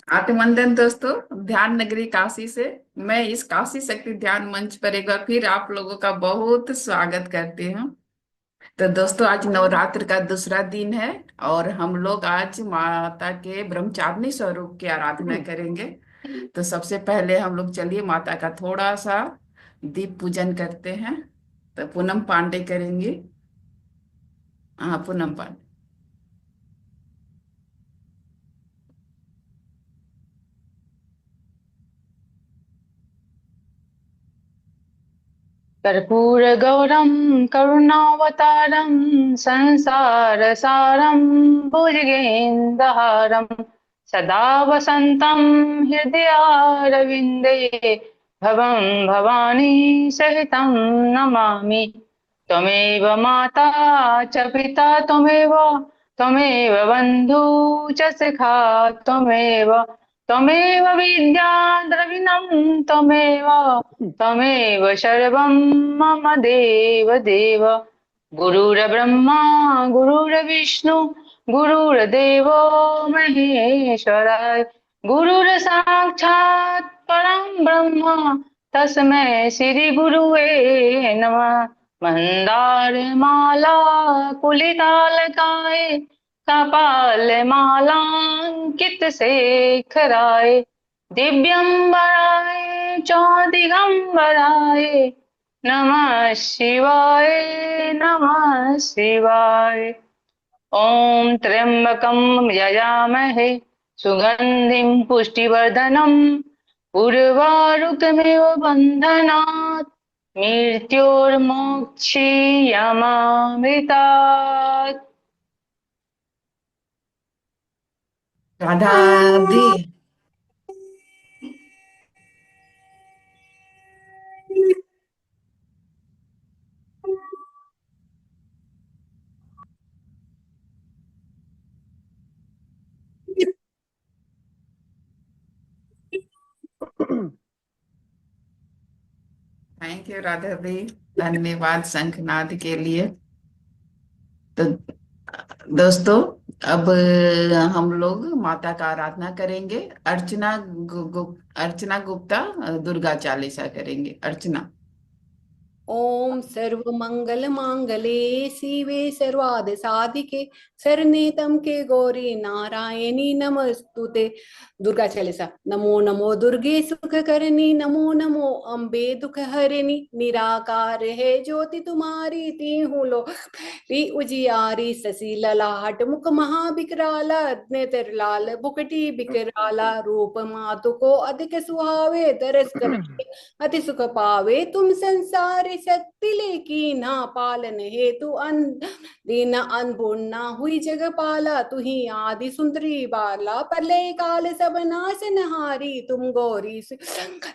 अभिनंदन दोस्तों। ध्यान नगरी काशी से मैं इस काशी शक्ति ध्यान मंच पर एक बार फिर आप लोगों का बहुत स्वागत करती हूँ। तो दोस्तों, आज नवरात्र का दूसरा दिन है और हम लोग आज माता के ब्रह्मचारिणी स्वरूप की आराधना करेंगे। तो सबसे पहले हम लोग चलिए माता का थोड़ा सा दीप पूजन करते हैं। तो पूनम पांडे करेंगी। हाँ, पूनम पांडे। कर्पूरगौरं करुणावतारं संसारसारं भुजगेन्द्रहारं सदा वसन्तं हृदयारविन्दे भवं भवानी सहितं नमामि। त्वमेव माता च पिता त्वमेव त्वमेव बन्धु च सखा त्वमेव त्वमेव विद्या द्रविणं त्वमेव त्वमेव सर्वं मम देव देव। गुरुर्ब्रह्मा गुरुर्विष्णु गुरुर्देवो महेश्वराय गुरुर्साक्षात् परं ब्रह्म तस्मै श्री गुरुवे नमः। मन्दारमाला कुलितालकाय कपालमालाङ्कित शेखराय दिव्यंबराय चौदिगंबराय नमः शिवाय नमः शिवाय। ओम त्र्यंबकं यजामहे सुगंधिं पुष्टिवर्धनम् उर्वारुकमेव बन्धनात् मृत्योर्मोक्षीयमामृतात्। राधा दी। थैंक यू राधा दी। धन्यवाद शंखनाद के लिए। तो दोस्तों, अब हम लोग माता का आराधना करेंगे। अर्चना गुप्ता दुर्गा चालीसा करेंगे। अर्चना। ओम सर्वमंगल मांगले शिवे सर्वाद साधिके शरण्ये त्र्यंबके गौरी नारायणी नमस्तुते। दुर्गा चालीसा। नमो नमो दुर्गे सुख करनी, नमो नमो अम्बे दुख हरनी, निराकार है ज्योति तुम्हारी, तीहू लोक ली उजियारी। शशि ललाट मुख महाविकराला, नेत्र लाल भुकटी बिकराला, रूप मातु को अधिक सुहावे, दरस कर अति सुख पावे। तुम संसार शक्ति लेकी ना, पालन हेतु अन दीना अन्नपूर्णा हुई जग पाला। तू ही आदि सुंदरी बाला, प्रलय काल सब नाशनहारी। तुम गौरी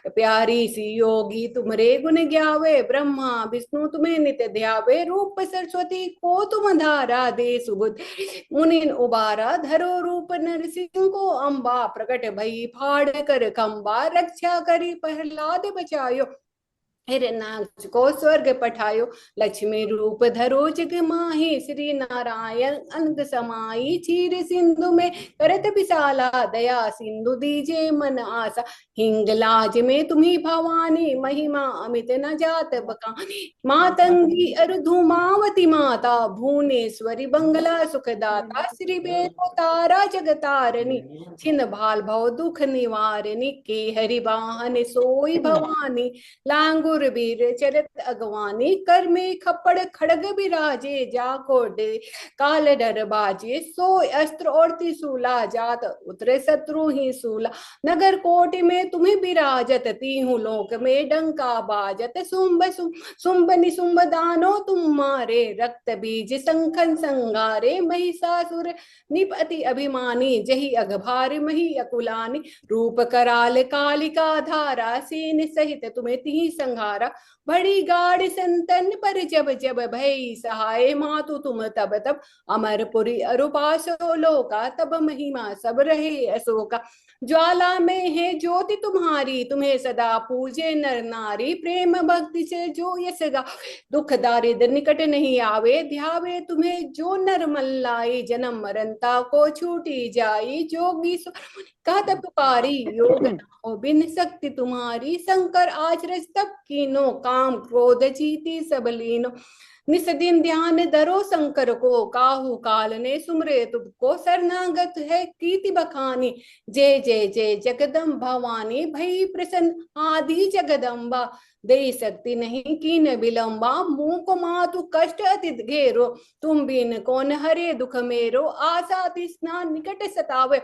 प्यारी सी योगी, तुमरे गुण ग्यावे, ब्रह्मा विष्णु तुम्हें नित्य ध्यावे। रूप सरस्वती को तुम धारा, दे सुबुद मुनि उबारा। धरो रूप नरसिंह को अम्बा, प्रकट भई फाड़ कर खम्बा। रक्षा करी प्रहलाद बचायो, हिरण्याक्ष को स्वर्ग पठायो। लक्ष्मी रूप धरो जग माही, श्री नारायण अंग समाई। चीर सिंधु में करत विशाला, दया सिंधु दीजे मन आशा। हिंगलाज में तुम्ही भवानी, महिमा अमित न जात बकानी। मातंगी अरु धूमावती माता, भुवनेश्वरी बंगला सुखदाता। श्री बेलो तारा जगतारणी, छिन भाल भव दुख निवारणी। के हरि वाहन सोई भवानी, लांगुर वीर चरत अगवानी। कर में खप्पड़ खड़ग बिराजे, जाको डे काल डर बाजे। सो अस्त्र और त्रिशूला, जात उतरे शत्रु ही सूला। नगर कोटि में तुम्हें विराजत, तीहू लोक में डंका बाजत। शुंभ निशुंभ दानो तुम मारे, रक्त बीज संखन संगारे। महिषासुर निप अति अभिमानी, जही अघभार मही अकुलानी। रूप कराल कालिका धारा, सेन सहित तुम्हें तिहि संहारा। तुम्हारा, बड़ी गाढ़ संतन पर जब जब भई सहाय, मातु तुम तब तब अमरपुरी अरुपासो लोका, तब महिमा सब रहे अशोका। ज्वाला में है ज्योति तुम्हारी, तुम्हें सदा पूजे नर नारी, प्रेम भक्ति से जो यस गा, दुख दारिद्र निकट नहीं आवे, ध्यावे तुम्हें जो नर मल्लाई, जन्म मरनता को छूटी जाई, जोगी कहत पुकारी, योग न हो बिन शक्ति तुम्हारी, शंकर आचरज तब कीनो, काम क्रोध जीती सब लीनो। निस दिन ध्यान धरो शंकर को, काहू काल ने सुमरे तुमको, शरणागत है कीर्ति बखानी, जय जय जय जगदम्ब भवानी, भई प्रसन्न आदि जगदम्बा, दे सकती नहीं कीन विलंबा, मुंह को मातु कष्ट अति घेरो, तुम बिन कौन हरे दुख मेरो, आशा तृष्णा निकट सतावे,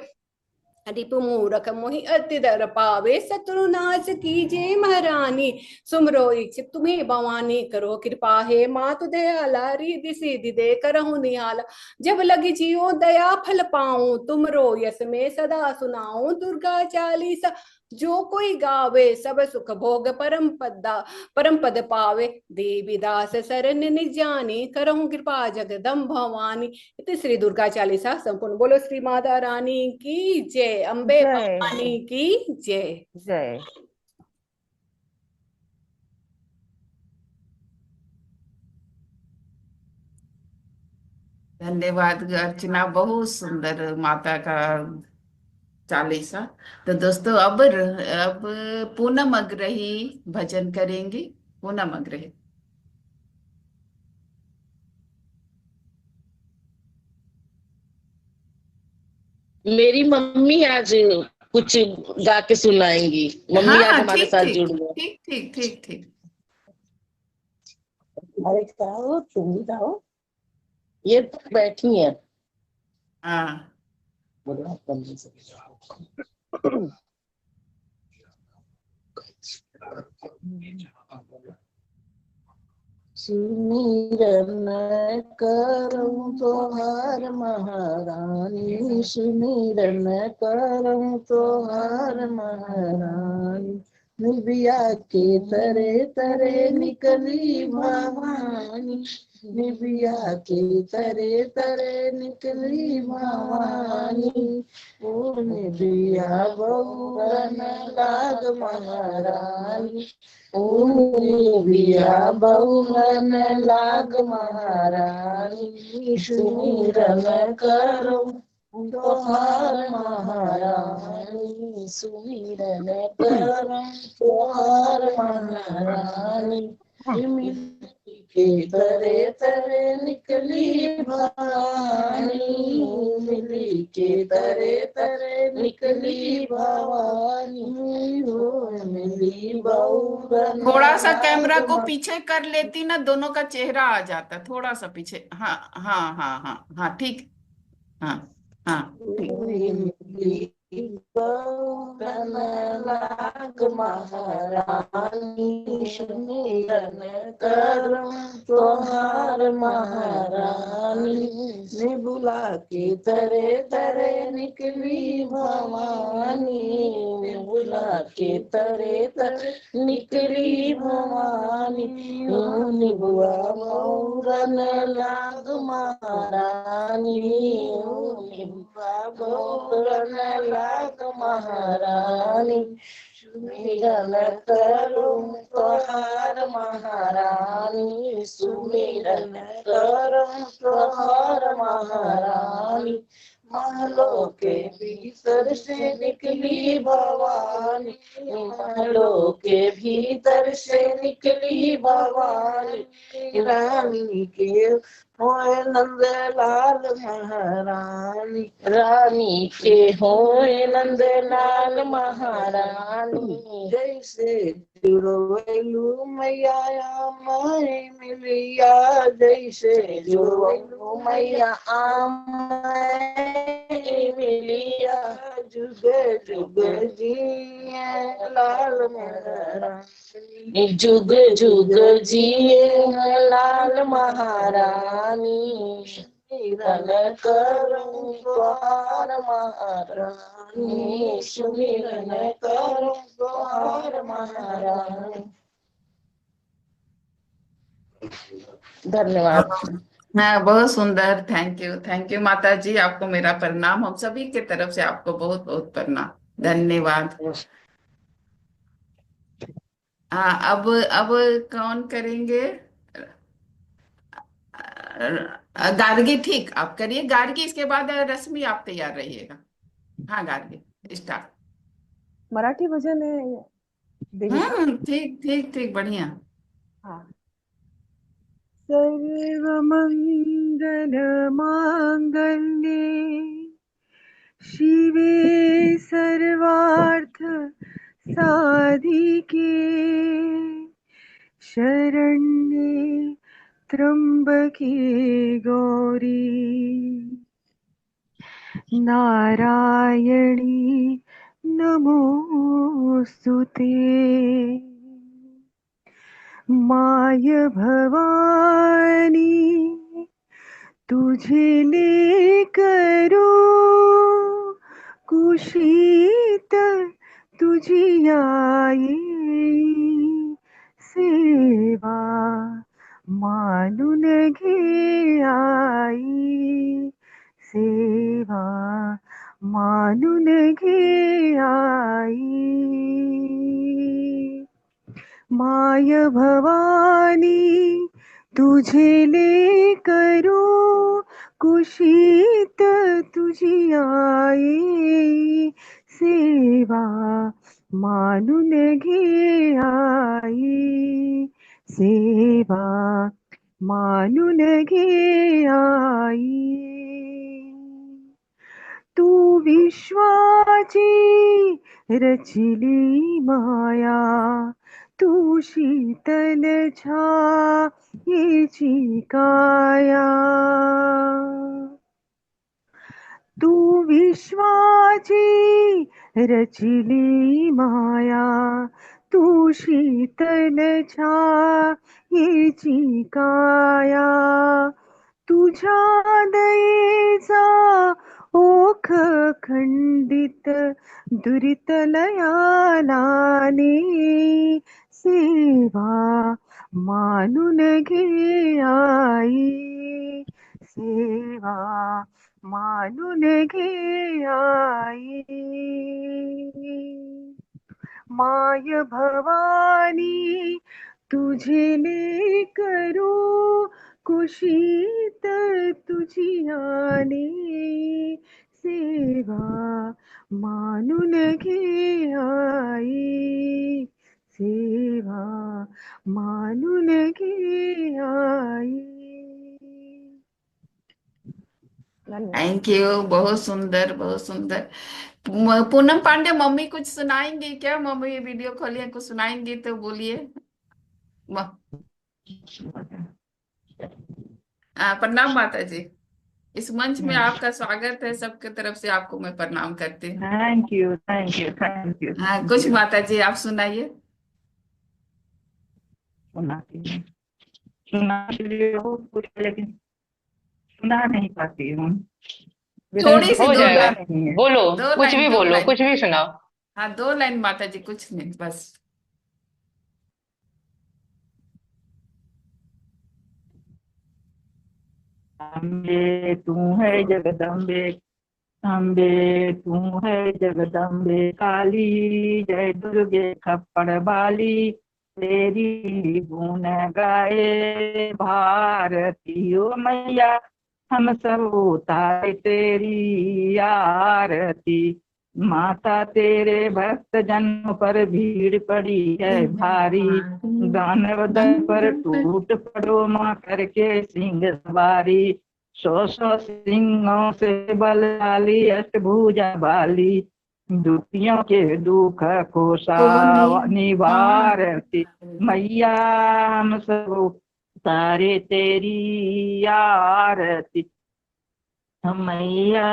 रिपु मूरख मोहि अति दर पावे, शत्रु नाश कीजे महारानी, सुमरो इच्छित तुम्हें भवानी, करो कृपा है मातु दयाला, रिधि सिद्धि दे करहु निहाला, जब लगी जियो दया फल पाऊं, तुमरो यस में सदा सुनाऊं, दुर्गा चालीसा जो कोई गावे, सब सुख भोग परम पद पावे, देवी दास शरण निज जानी, करहु कृपा जगदम्ब भवानी। इति श्री दुर्गा चालीसा संपूर्ण। बोलो श्री माता रानी की जय, अम्बे जय भवानी की जय। जय। धन्यवाद अर्चना, बहुत सुंदर माता का चालीसा। तो दोस्तों अब पूनम अग्रही भजन करेंगी। पूनम अग्रही। मेरी मम्मी आज कुछ गा के सुनाएंगी। मम्मी हाँ आज हाँ, हमारे ठीक साथ ठीक जुड़ गए। ठीक ठीक ठीक ठीक। अरे गाओ, तुम भी गाओ। ये बैठी है। हाँ सुमिरन करऊं तोहार महारानी, सुमिरन करऊं तोहार महारानी, निबिया के तरे तरे निकली भवानी, निबिया के तरे तरे निकली भवानी, ओ निबिया बहुरन लाग महारानी, ओ निबिया बहुरन लाग महारानी, सुमिरन करो तोहार महारानी, सुमिरन करो तोहार महारानी, के तरे तरे निकली भवानी, मिली के तरे तरे निकली भवानी, हो मिली बहुरन। थोड़ा सा कैमरा को पीछे कर लेती ना, दोनों का चेहरा आ जाता। थोड़ा सा पीछे। हाँ हाँ हाँ हाँ हाँ, ठीक। हाँ हाँ ठीक। बहुरन लाग महारानी, सुमिरन करऊं तोहार महारानी, निबुला के तरे तरे निकली भवानी, निबुला के तरे तरे निकली भवानी, निबुआ बहुरन लाग महारानी, निबुआ बहुरन लाग महारानी, सुमिरन करूं तोहार महारानी, सुमिरन करूं तोहार महारानी, महलों के भीतर से निकली भवानी, महलों के भीतर से निकली भवानी, रानी के होए नंद लाल महारानी, रानी के होए नंद लाल महारानी, जैसे जुड़वैलू मैया माए मिलिया, जैसे जुड़वैलू मैया आमाए मिलिया, जुग जुग जिए लाल महारानी, जुग जुग जिए लाल महारानी, सुमिरन करूं तोहार महारानी, सुमिरन करूं तोहार महारानी। धन्यवाद। हाँ, बहुत सुंदर। थैंक यू माता जी, आपको मेरा प्रणाम। हम सभी के तरफ से आपको बहुत बहुत प्रणाम। धन्यवाद। हाँ, अब कौन करेंगे? गार्गी, ठीक, आप करिए गार्गी। इसके बाद रश्मि, आप तैयार रहिएगा। हाँ गार्गी, स्टार्ट। मराठी भजन है देवीचं. ठीक ठीक ठीक, बढ़िया। हा. सर्वमंगल मांगल्ये शिवे सर्वार्थ साधिके शरण्ये त्र्यंबके गौरी नारायणी नमोस्तुते. माय भवानी तुझे लेकरो कुशीत तुझी आई सेवा मानून घे आई सेवा मानून घे आई. माय भवानी तुझे लेकरो कुशीत तुझी आई सेवा मानून घे आई सेवा मानून घे आई. तू विश्वाची रचिली माया तू शीतल छायेची काया. तू विश्वाची रचिली माया तू शीतल छायेची काया. तुझ्या दयेचा ओख खंडित दुरितलयालाने सेवा मानून घे आई सेवा मानून घे आई. माय भवानी तुझे लेकरो कुशीत तुझी आली सेवा मानून घे आई सेवा मानून घे आई. थैंक यू, बहुत सुंदर बहुत सुंदर। पूनम पांडे, मम्मी कुछ सुनाएंगी क्या? मम्मी वीडियो खोलिए, कुछ सुनाएंगी तो बोलिए। प्रणाम माता जी। इस मंच में आपका स्वागत है, सबके तरफ से आपको मैं प्रणाम करती हूँ। Thank you thank you thank you हाँ, थैंक कुछ यू. माता जी आप सुनाइए। सुनाती हूँ. सुनाती हूँ कुछ, लेकिन सुना नहीं पाती हूँ. थोड़ी सी हो दो जाएगा, लाइन, नहीं है. बोलो, दो कुछ लाइन भी दो बोलो, लाइन। कुछ भी सुनाओ. हाँ, दो लाइन माता जी, कुछ नहीं, बस। अम्बे तू है जगदम्बे, अम्बे तू है जगदम्बे काली, जय दुर्गे खप्पड़ बाली, तेरी गुण गाए भारती ओ मैया, हम सब उतारे तेरी आरती. माता तेरे भक्त जन पर भीड़ पड़ी है भारी, दानव दल पर टूट पड़ो माँ करके सिंह सवारी. सौ सिंहों से बलशाली अष्टभुजा वाली, दुखियों के दुख को निवारती मैया, हम सब तारे तेरी आरती. मैया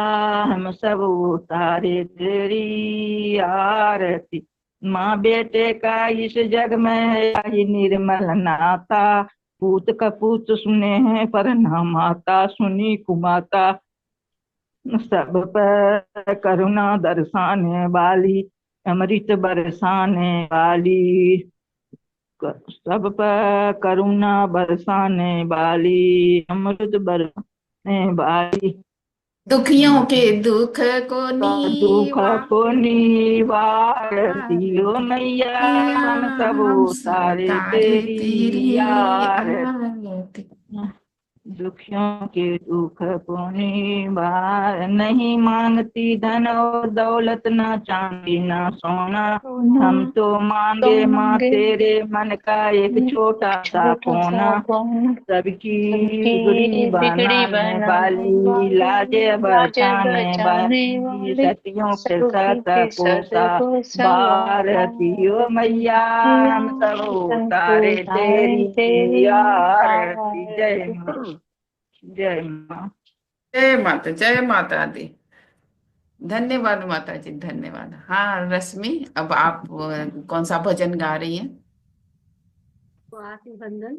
हम सब उतारे तेरी आरती. माँ बेटे का इस जग में है ही निर्मल नाता, पूत कपूत सुने हैं पर न माता सुनी कुमाता. सब पर करुणा दर्शाने वाली, अमृत बरसाने वाली, सब पर करुणा बरसाने वाली, अमृत बरसाने वाली, दुखियों के दुख को दुख नीवा को निवारतियो मैया, मैया हम सब हम सब उतारे तारे तेरी तेरी आरती। आरती। दुखियों के दुख को निवार, नहीं मांगती धन और दौलत, ना चांदी ना सोना, हम तो तो मांगे माँ मांगे तेरे मन का एक छोटा सा छोटा सा कोना, कौन, सबकी बिगड़ी सबकी बिगड़ी बनाने बनाने वाली, लाजे वाली, लाज बचाने बचाने वाली, वाली, सतियों के सखी सत के को सद को भारतीयो मैया, हम सब सबको उतारे तारे तेरी तेरी आरती। जय आरती। माँ, जय माँ। जय माता दी। धन्यवाद माता जी, धन्यवाद। हाँ रश्मि, अब आप कौन सा भजन गा रही हैं? आरती बंदन।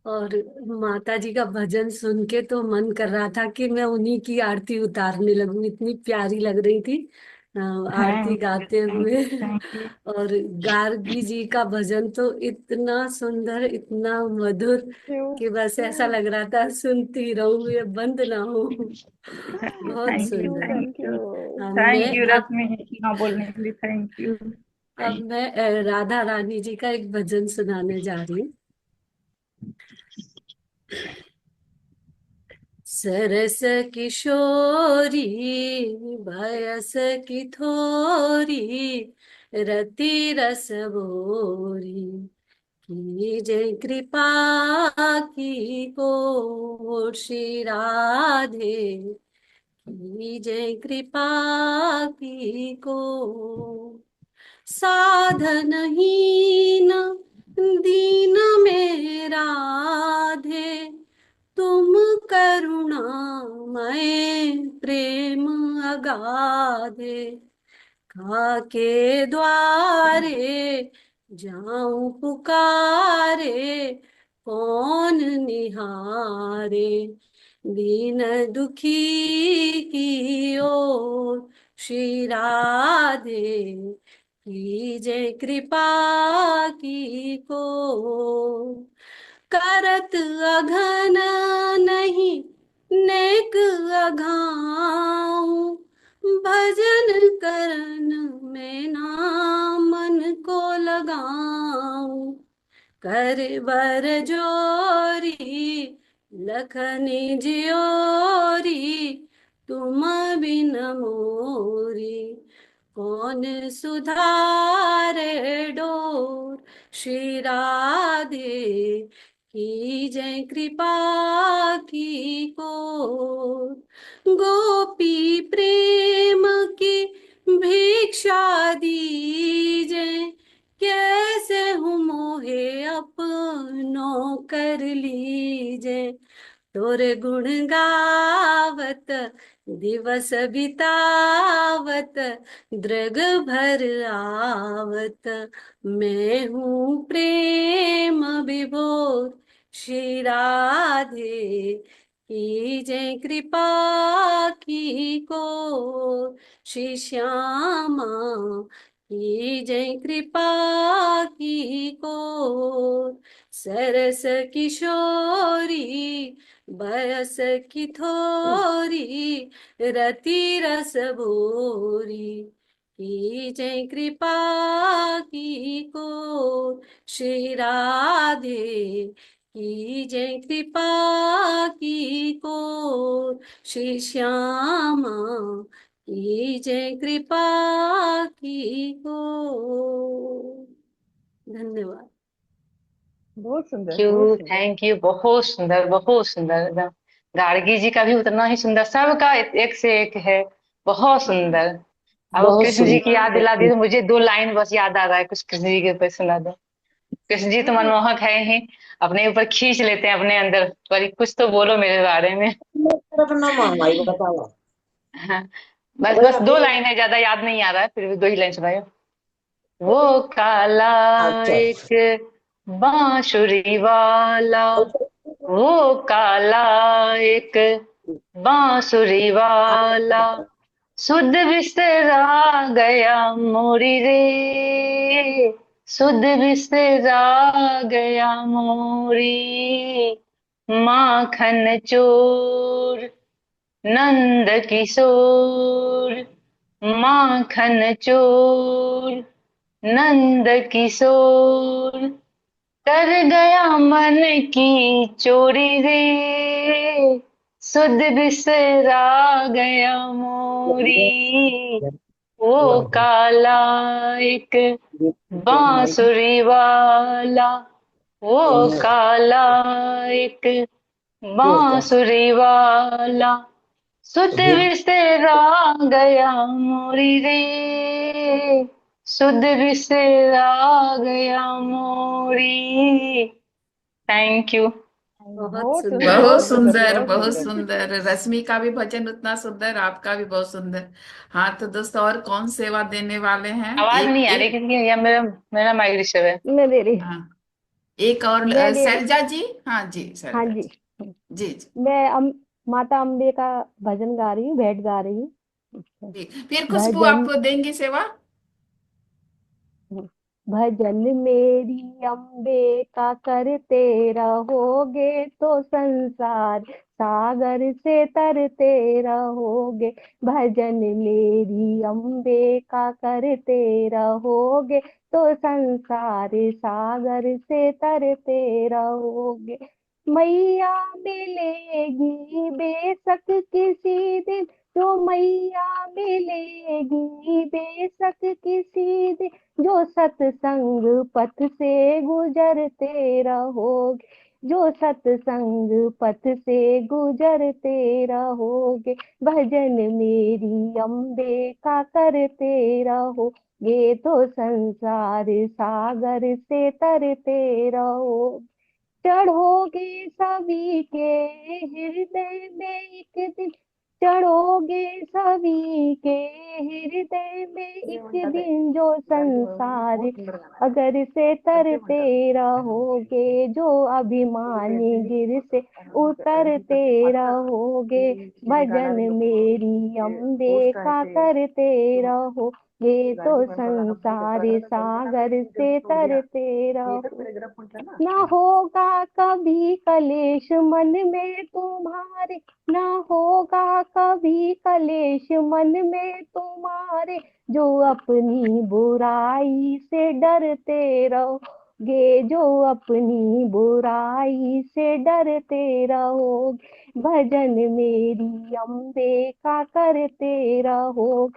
और माता जी का भजन सुन के तो मन कर रहा था कि मैं उन्हीं की आरती उतारने लगूं, इतनी प्यारी लग रही थी आरती थैंक यू, गाते थैंक हुए। You, thank you. और गार्गी जी का भजन तो इतना सुंदर, इतना मधुर you. कि बस ऐसा लग रहा था सुनती रहूं, ये बंद ना हो। बहुत Thank थैंक यू, you, सुंदर। Thank thank you, you. Thank मैं यू रश्मि, इतना बोलने के लिए थैंक यू। अब मैं राधा रानी जी का एक भजन सुनाने जा रही हूँ। सरस किशोरी बयस की थोरी, रति रस भोरी, की जय कृपा की को श्री राधे, की जय कृपा की को। साधनहीन दीन में राधे, तुम करुणामय प्रेम अगाधे, काके द्वारे जाऊं पुकारे, कौन निहारे, दीन दुखी की ओर श्री राधे, की जय कृपा की को। करत अघन नहीं नेक अघाऊं, भजन करन में नाम मन को लगाऊं, कर बर जोरी लखनी जियोरी, तुम बिन मोरी, कौन सुधारे डोर श्री राधे, की जय कृपा की को। गोपी प्रेम की भिक्षा दीजे, कैसे हूँ मोहे अपनो कर लीजे, तोरे गुण गावत दिवस बितावत, दृग भर आवत, मैं हूँ प्रेम विभोर श्री राधे, की जय कृपा की को। श्री श्यामा की जय कृपा की को। सरस किशोरी बयस की थोरी, रति रस भोरी, की जय कृपा की को श्री राधे, की जय कृपा की को श्री श्यामा, की जय कृपा की को। धन्यवाद। बहुत सुंदर, बहुत यू, सुंदर। थैंक यू, बहुत सुंदर, बहुत सुंदर एकदम। गार्गी जी का भी उतना ही सुंदर, सबका एक से एक है, बहुत सुंदर। अब वो बहुत कृष्ण जी की याद दिला दी सुंदर। तो मुझे दो लाइन बस याद आ रहा है, कुछ कृष्ण जी के ऊपर सुना दो। कृष्ण जी तो मनमोहक है ही, अपने ऊपर खींच लेते हैं अपने अंदर, पर कुछ तो बोलो मेरे बारे में। अपना मांगा बताओ। हाँ, बस बस दो लाइन है, ज्यादा याद नहीं आ रहा है, फिर भी दो ही लाइन सुनायो। वो काला अच्छा। एक बांसुरी वाला, वो काला एक बांसुरी वाला, सुध बिसरा गया मोरी रे, सुध बिसरा गया मोरी माखन चोर नंद किशोर, माखन चोर नंद किशोर, कर गया मन की चोरी रे, सुध बिसरा गया मोरी, वो काला एक बांसुरी वाला, वो काला एक बांसुरी वाला, सुध बिसरा गया मोरी रे, सुध बिसरा गया मोरी। Thank you. बहुत सुंदर। बहुत बहुत सुंदर, बहुत बहुत सुंदर। सुंदर। रश्मि का भी भजन उतना सुंदर, आपका भी बहुत सुंदर। हाँ तो दोस्तों, और कौन सेवा देने वाले हैं? आवाज एक नहीं आ रही एक किसी की, या मेरा मेरा माइक डिस्टर्ब है। मैं दे रही। हाँ, एक और मैं दे रही। शैलजा जी। हाँ जी, हाँ शैलजा जी। जी। जी जी। मैं माता अम्बे का भजन गा रही हूँ, भेंट गा रही हूँ। जी। फिर खुशबू भजन आप देंगी सेवा। भजन मेरी अम्बे का करते रहोगे तो संसार सागर से तरते रहोगे। भजन मेरी अम्बे का करते रहोगे तो संसार सागर से तरते रहोगे। मैया मिलेगी बेशक किसी दिन, तो मैया मिलेगी बेशक किसी दिन, जो सत्संग पथ से गुजरते रहोगे, जो सत्संग पथ से गुजरते रहोगे। भजन मेरी अम्बे का करते रहोगे तो संसार सागर से तरते रहो। चढ़ोगे सभी के हृदय में एक दिन, चढ़ोगे सभी के हृदय में एक दिन, जो संसार अगर से तरते रहोगे, जो अभिमानी गिर से उतरते रहोगे। भजन मेरी अम्बे का करते रहो, ये तो संसार सागर से तरते रहो। ना होगा कभी कलेश मन में तुम्हारे, ना होगा कभी कलेश मन में तुम्हारे, जो अपनी बुराई से डरते रहोगे, जो अपनी बुराई से डरते रहोगे। भजन मेरी अम्बे का करते रहो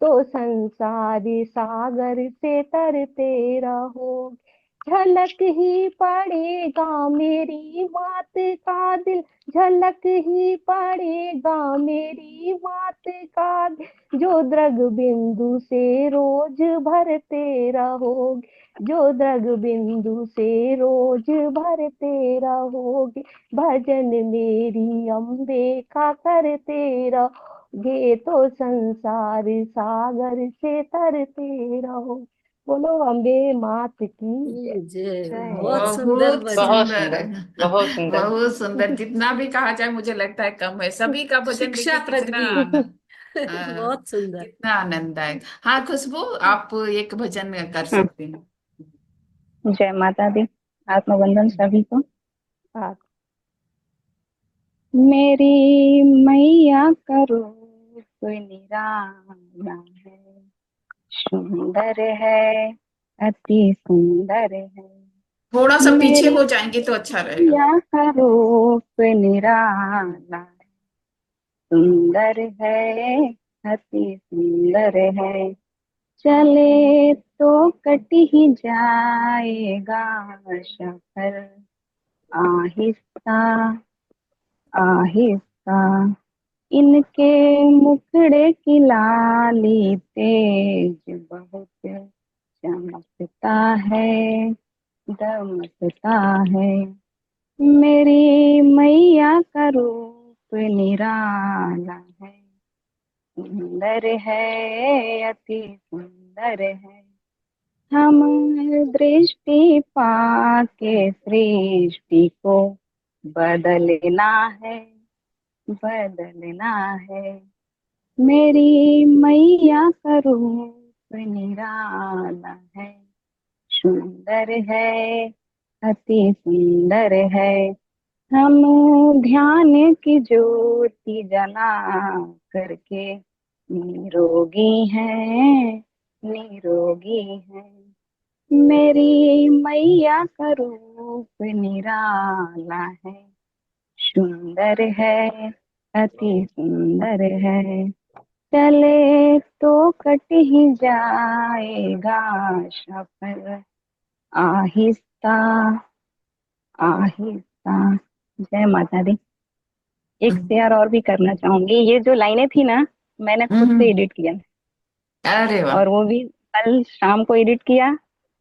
तो संसार सागर से तरते रहो। झलक ही पड़ेगा मेरी मात का दिल, झलक ही पड़ेगा मेरी मात का दिल, जो द्रग बिंदु से रोज भरते रहोगे, जो द्रग बिंदु से रोज भरते रहोगे। भजन मेरी अम्बे का करते रहोगे तो संसार सागर से तरते रहो। बोलो अम्बे मात की जय। जय। बहुत सुंदर बहुत भजन। बहुत सुंदर। सुंदर, बहुत सुंदर। बहुत सुंदर। जितना भी कहा जाए मुझे लगता है कम है। सभी का भजन शिक्षा देखिए कितना प्रदवी। आनंद, हाँ, बहुत सुंदर। कितना आनंददायक। हाँ खुशबू, आप एक भजन कर सकते हैं। जय माता दी। आत्मबंधन सभी को। हाँ। मेरी मैया का रूप निराला है, सुंदर है, अति सुंदर है। थोड़ा सा पीछे मेरी हो जाएंगे तो अच्छा रहेगा। मैया का रूप निराला है, सुंदर है, अति सुंदर है। चले तो कट ही जाएगा सफर, आहिस्ता आहिस्ता। इनके मुखड़े की लाली तेज बहुत चमकता है, दमकता है। मेरी मैया का रूप निराला है, सुंदर है, अति सुंदर है। हम दृष्टि पाके सृष्टि को बदलना है, बदलना है। मेरी मैया का रूप निराला है, सुंदर है, अति सुंदर है। हम ध्यान की ज्योति जला करके निरोगी हैं, निरोगी हैं। मेरी मैया का रूप निराला है, सुंदर है, अति सुंदर है। चले तो कट ही जाएगा सफर, आहिस्ता आहिस्ता। जय माता दी। एक शेयर और भी करना चाहूंगी। ये जो लाइनें थी ना, मैंने खुद से एडिट किया, अरे वाह, और वो भी कल शाम को एडिट किया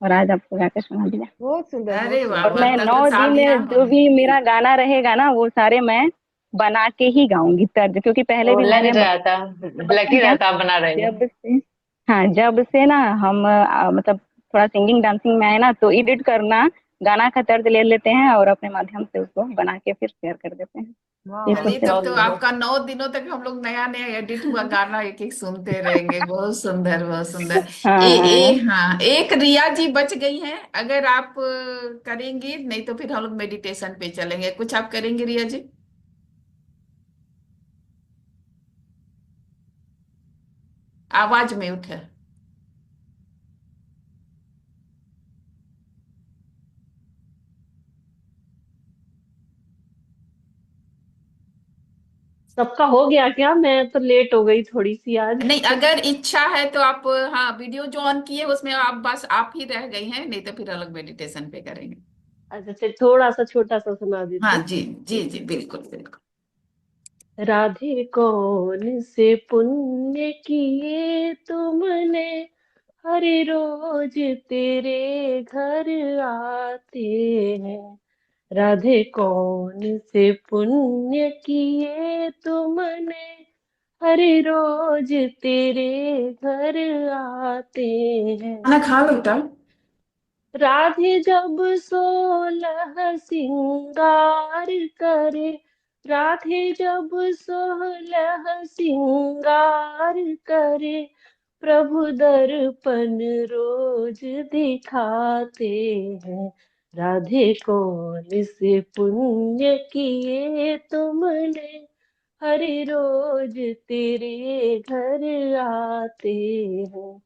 और आज आपको गाकर सुना दिया। बहुत सुंदर, बहुत अरे वाह सुंदर। और मैं वाह, 9 तालियां दिन जो होनी। भी मेरा गाना रहेगा ना, वो सारे मैं बना के ही गाऊंगी तर्ज, क्योंकि पहले वो भी लग मैंने रहा था, लग ही बताया। रहा था आप बना रहे हैं। जब से, हाँ, जब से ना हम मतलब थोड़ा सिंगिंग डांसिंग में आए ना, तो एडिट करना, गाना का तर्ज ले लेते हैं और अपने माध्यम से उसको बना के फिर शेयर कर देते हैं। ये चलिए, सोचते तब बहुत तो रहते हैं। बढ़िया। आपका 9 दिनों तक हम लोग नया नया एडिट हुआ गाना एक एक सुनते रहेंगे। बहुत सुंदर, बहुत सुंदर। हाँ, हाँ, एक रिया जी बच गई हैं। अगर आप करेंगी, नहीं तो फिर हम लोग मेडिटेशन पे चलेंगे। कुछ आप करेंगे रिया जी? आवाज में उठे। सबका हो गया क्या? मैं तो लेट हो गई थोड़ी सी आज। नहीं, अगर इच्छा है तो आप, हाँ, वीडियो जो ऑन किए उसमें आप बस आप ही रह गई हैं, नहीं तो फिर अलग मेडिटेशन पे करेंगे। अच्छा, फिर थोड़ा सा छोटा सा सुना हाँ देती जी, जी जी, बिल्कुल बिल्कुल। हूँ। राधे कौन से पुण्य किए तुमने, हर रोज तेरे घर आते हैं। राधे कौन से पुण्य किए तुमने, हर रोज तेरे घर आते हैं। खाना खा लो बेटा। राधे जब 16 सिंगार करे, राधे जब 16 सिंगार करे, प्रभु दर्पण रोज दिखाते हैं। राधे कौन से पुण्य किए तुमने, हर रोज तेरे घर आते हैं।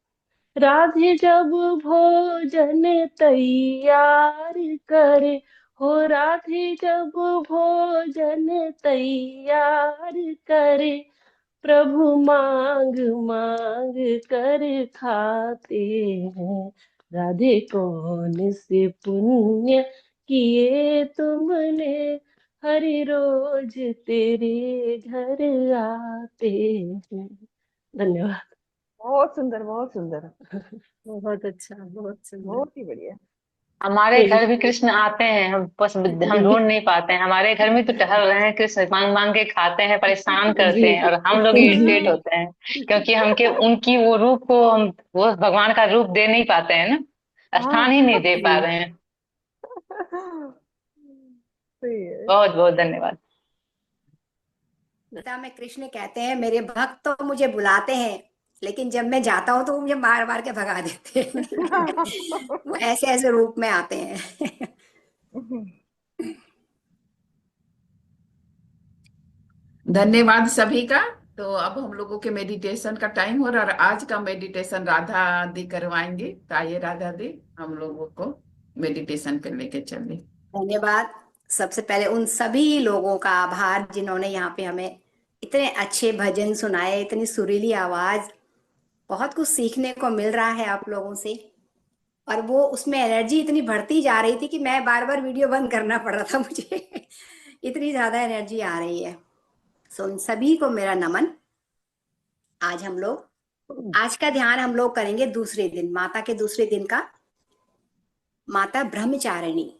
राधे जब भोजन तैयार करे, हो राधे जब भोजन तैयार करे, प्रभु मांग मांग कर खाते हैं। राधे कौन से पुण्य किए तुमने, हर रोज तेरे घर आते हैं। धन्यवाद। बहुत सुंदर, बहुत सुंदर, बहुत अच्छा, बहुत सुंदर। बहुत ही बढ़िया। हमारे थैंक घर भी यू कृष्ण आते हैं, हम जी। ढूंढ नहीं पाते हैं। हमारे घर में तो टहल रहे हैं कृष्ण, मांग मांग के खाते हैं, परेशान करते जी हैं, और हम लोग जी इरिटेट होते हैं क्योंकि हमके उनकी वो रूप को हम, वो भगवान का रूप दे नहीं पाते हैं ना, हाँ, स्थान ही नहीं दे पा जी। रहे हैं। सही है। बहुत बहुत धन्यवाद। गीता में कृष्ण कहते हैं, मेरे भक्त तो मुझे बुलाते हैं, लेकिन जब मैं जाता हूँ तो वो मुझे मार मार के भगा देते हैं। वो ऐसे ऐसे रूप में आते हैं। धन्यवाद सभी का। तो अब हम लोगों के मेडिटेशन का टाइम हो रहा है, और आज का मेडिटेशन राधा दी करवाएंगे। तो आइए राधा दी हम लोगों को मेडिटेशन पे लेके चले। धन्यवाद। सबसे पहले उन सभी लोगों का आभार जिन्होंने यहाँ पे हमें इतने अच्छे भजन सुनाए, इतनी सुरीली आवाज। बहुत कुछ सीखने को मिल रहा है आप लोगों से, और वो उसमें एनर्जी इतनी बढ़ती जा रही थी कि मैं बार बार वीडियो बंद करना पड़ रहा था मुझे। इतनी ज्यादा एनर्जी आ रही है। सो इन सभी को मेरा नमन। आज का ध्यान हम लोग करेंगे दूसरे दिन, माता के दूसरे दिन का। माता ब्रह्मचारिणी,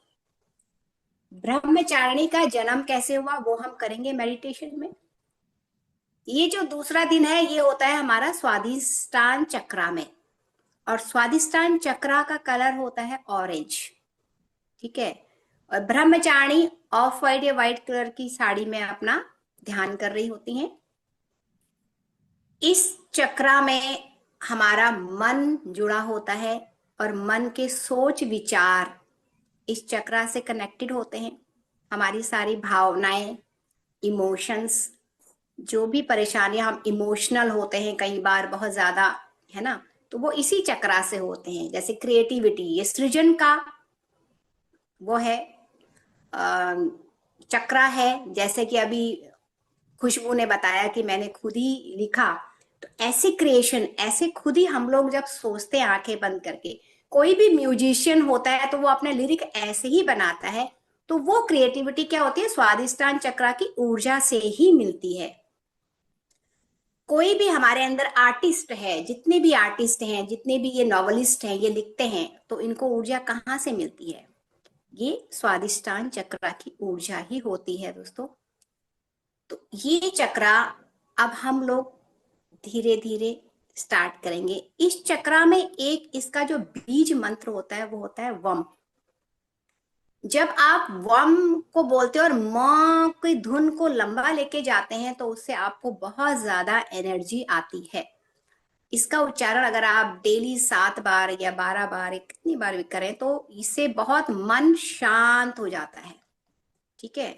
ब्रह्मचारिणी का जन्म कैसे हुआ वो हम करेंगे मेडिटेशन में। ये जो दूसरा दिन है ये होता है हमारा स्वादिष्टान चक्रा में, और स्वादिष्टान चक्रा का कलर होता है ऑरेंज। ठीक है। और ब्रह्मचारिणी ऑफ वाइट या व्हाइट कलर की साड़ी में अपना ध्यान कर रही होती हैं। इस चक्रा में हमारा मन जुड़ा होता है, और मन के सोच विचार इस चक्रा से कनेक्टेड होते हैं। हमारी सारी भावनाएं, इमोशंस, जो भी परेशानियां, हम इमोशनल होते हैं कई बार बहुत ज्यादा, है ना, तो वो इसी चक्रा से होते हैं। जैसे क्रिएटिविटी, ये सृजन का वो है चक्रा है। जैसे कि अभी खुशबू ने बताया कि मैंने खुद ही लिखा, तो ऐसे क्रिएशन, ऐसे खुद ही हम लोग जब सोचते हैं आंखें बंद करके, कोई भी म्यूजिशियन होता है तो वो अपने लिरिक ऐसे ही बनाता है, तो वो क्रिएटिविटी क्या होती है, स्वादिष्टान चक्रा की ऊर्जा से ही मिलती है। कोई भी हमारे अंदर आर्टिस्ट है, जितने भी आर्टिस्ट हैं, जितने भी ये नॉवलिस्ट हैं, ये लिखते हैं, तो इनको ऊर्जा कहाँ से मिलती है? ये स्वादिष्टान चक्रा की ऊर्जा ही होती है दोस्तों। तो ये चक्रा अब हम लोग धीरे धीरे स्टार्ट करेंगे। इस चक्रा में एक इसका जो बीज मंत्र होता है वो होता है वम। जब आप वम को बोलते हो और म की धुन को लंबा लेके जाते हैं तो उससे आपको बहुत ज्यादा एनर्जी आती है। इसका उच्चारण अगर आप डेली 7 बार या 12 बार, कितनी बार भी करें तो इससे बहुत मन शांत हो जाता है, ठीक है,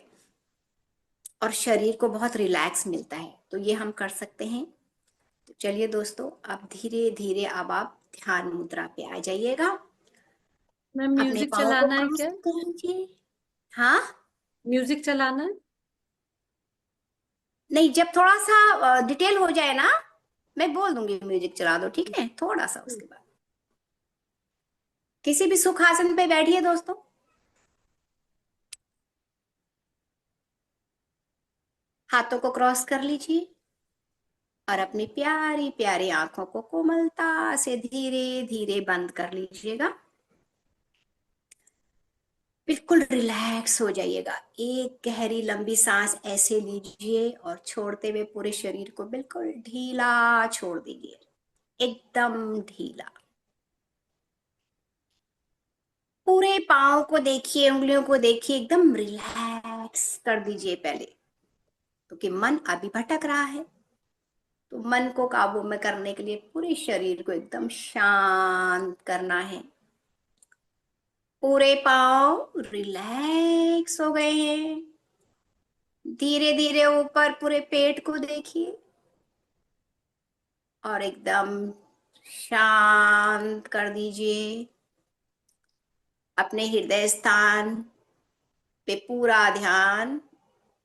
और शरीर को बहुत रिलैक्स मिलता है। तो ये हम कर सकते हैं। तो चलिए दोस्तों, अब धीरे धीरे अब आप ध्यान मुद्रा पे आ जाइएगा। मैम अपने म्यूजिक पाँव को चलाना है क्रॉस क्या? कीजिए। हाँ, म्यूजिक चलाना है? नहीं, जब थोड़ा सा डिटेल हो जाए ना, मैं बोल दूंगी म्यूजिक चला दो, ठीक है, थोड़ा सा उसके बाद। किसी भी सुख आसन पे बैठिए दोस्तों। हाथों को क्रॉस कर लीजिए और अपनी प्यारी प्यारी आंखों को कोमलता से धीरे धीरे बंद कर लीजिएगा। बिल्कुल रिलैक्स हो जाइएगा। एक गहरी लंबी सांस ऐसे लीजिए और छोड़ते हुए पूरे शरीर को बिल्कुल ढीला छोड़ दीजिए, एकदम ढीला। पूरे पाँव को देखिए, उंगलियों को देखिए, एकदम रिलैक्स कर दीजिए पहले, क्योंकि मन अभी भटक रहा है। तो मन को काबू में करने के लिए पूरे शरीर को एकदम शांत करना है। पूरे पाँव रिलैक्स हो गए हैं। धीरे धीरे ऊपर पूरे पेट को देखिए और एकदम शांत कर दीजिए। अपने हृदय स्थान पे पूरा ध्यान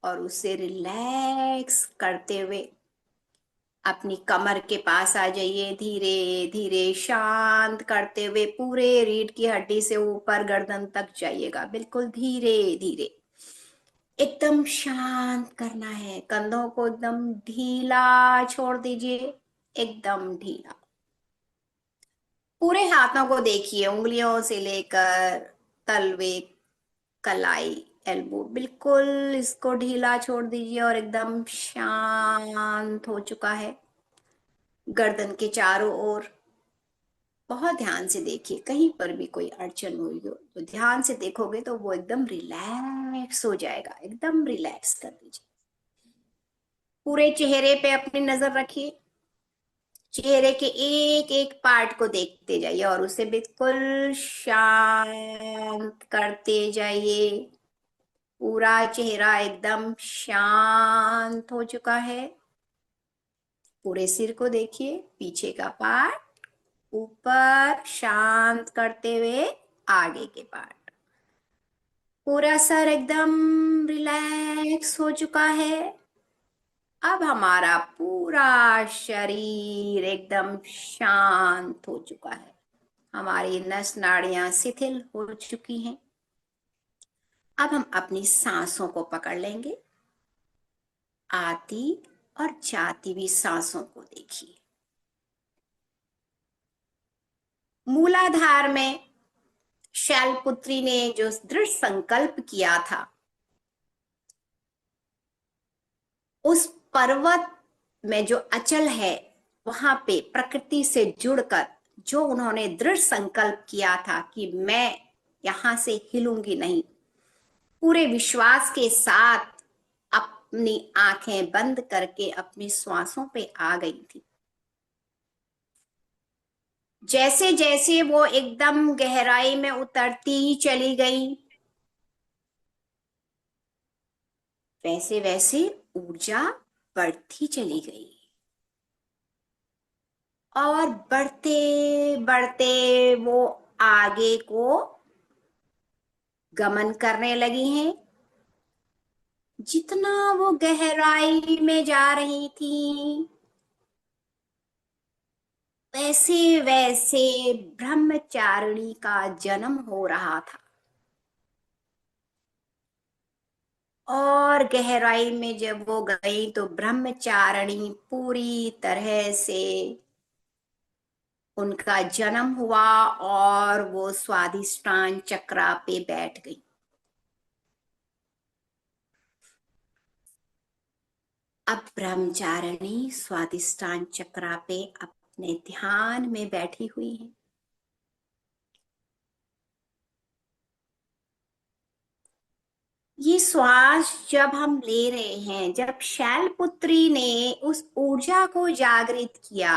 और उसे रिलैक्स करते हुए अपनी कमर के पास आ जाइए। धीरे धीरे शांत करते हुए पूरे रीढ़ की हड्डी से ऊपर गर्दन तक जाइएगा, बिल्कुल धीरे धीरे, एकदम शांत करना है। कंधों को एकदम ढीला छोड़ दीजिए, एकदम ढीला। पूरे हाथों को देखिए, उंगलियों से लेकर तलवे, कलाई, एल्बो, बिल्कुल इसको ढीला छोड़ दीजिए और एकदम शांत हो चुका है। गर्दन के चारों ओर बहुत ध्यान से देखिए, कहीं पर भी कोई अड़चन हुई हो तो ध्यान से देखोगे तो वो एकदम रिलैक्स हो जाएगा। एकदम रिलैक्स कर दीजिए। पूरे चेहरे पे अपनी नजर रखिए। चेहरे के एक एक पार्ट को देखते जाइए और उसे बिल्कुल शांत करते जाइए। पूरा चेहरा एकदम शांत हो चुका है। पूरे सिर को देखिए, पीछे का पार्ट, ऊपर शांत करते हुए आगे के पार्ट। पूरा सर एकदम रिलैक्स हो चुका है। अब हमारा पूरा शरीर एकदम शांत हो चुका है। हमारी नस नाड़ियां शिथिल हो चुकी हैं। अब हम अपनी सांसों को पकड़ लेंगे। आती और जाती हुई सांसों को देखिए। मूलाधार में शैलपुत्री ने जो दृढ़ संकल्प किया था, उस पर्वत में जो अचल है, वहां पे प्रकृति से जुड़कर जो उन्होंने दृढ़ संकल्प किया था कि मैं यहां से हिलूंगी नहीं, पूरे विश्वास के साथ अपनी आंखें बंद करके अपनी श्वासों पे आ गई थी। जैसे जैसे वो एकदम गहराई में उतरती चली गई, वैसे वैसे ऊर्जा बढ़ती चली गई और बढ़ते बढ़ते वो आगे को गमन करने लगी हैं। जितना वो गहराई में जा रही थी, वैसे वैसे ब्रह्मचारिणी का जन्म हो रहा था और गहराई में जब वो गई तो ब्रह्मचारिणी पूरी तरह से उनका जन्म हुआ और वो स्वादिष्टान चक्रा पे बैठ गई। अब ब्रह्मचारिणी स्वादिष्टान चक्रा पे अपने ध्यान में बैठी हुई है। ये श्वास जब हम ले रहे हैं, जब शैलपुत्री ने उस ऊर्जा को जागृत किया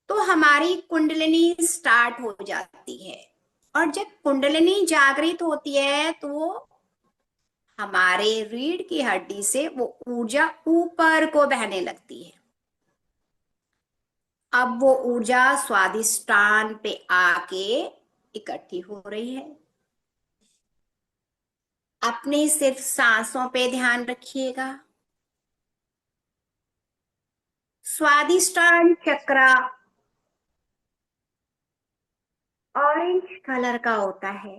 तो हमारी कुंडलिनी स्टार्ट हो जाती है और जब कुंडलिनी जागृत होती है तो हमारे रीढ़ की हड्डी से वो ऊर्जा ऊपर को बहने लगती है। अब वो ऊर्जा स्वादिष्टान पे आके इकट्ठी हो रही है। अपने सिर्फ सांसों पे ध्यान रखिएगा। स्वादिष्टान चक्र ऑरेंज कलर का होता है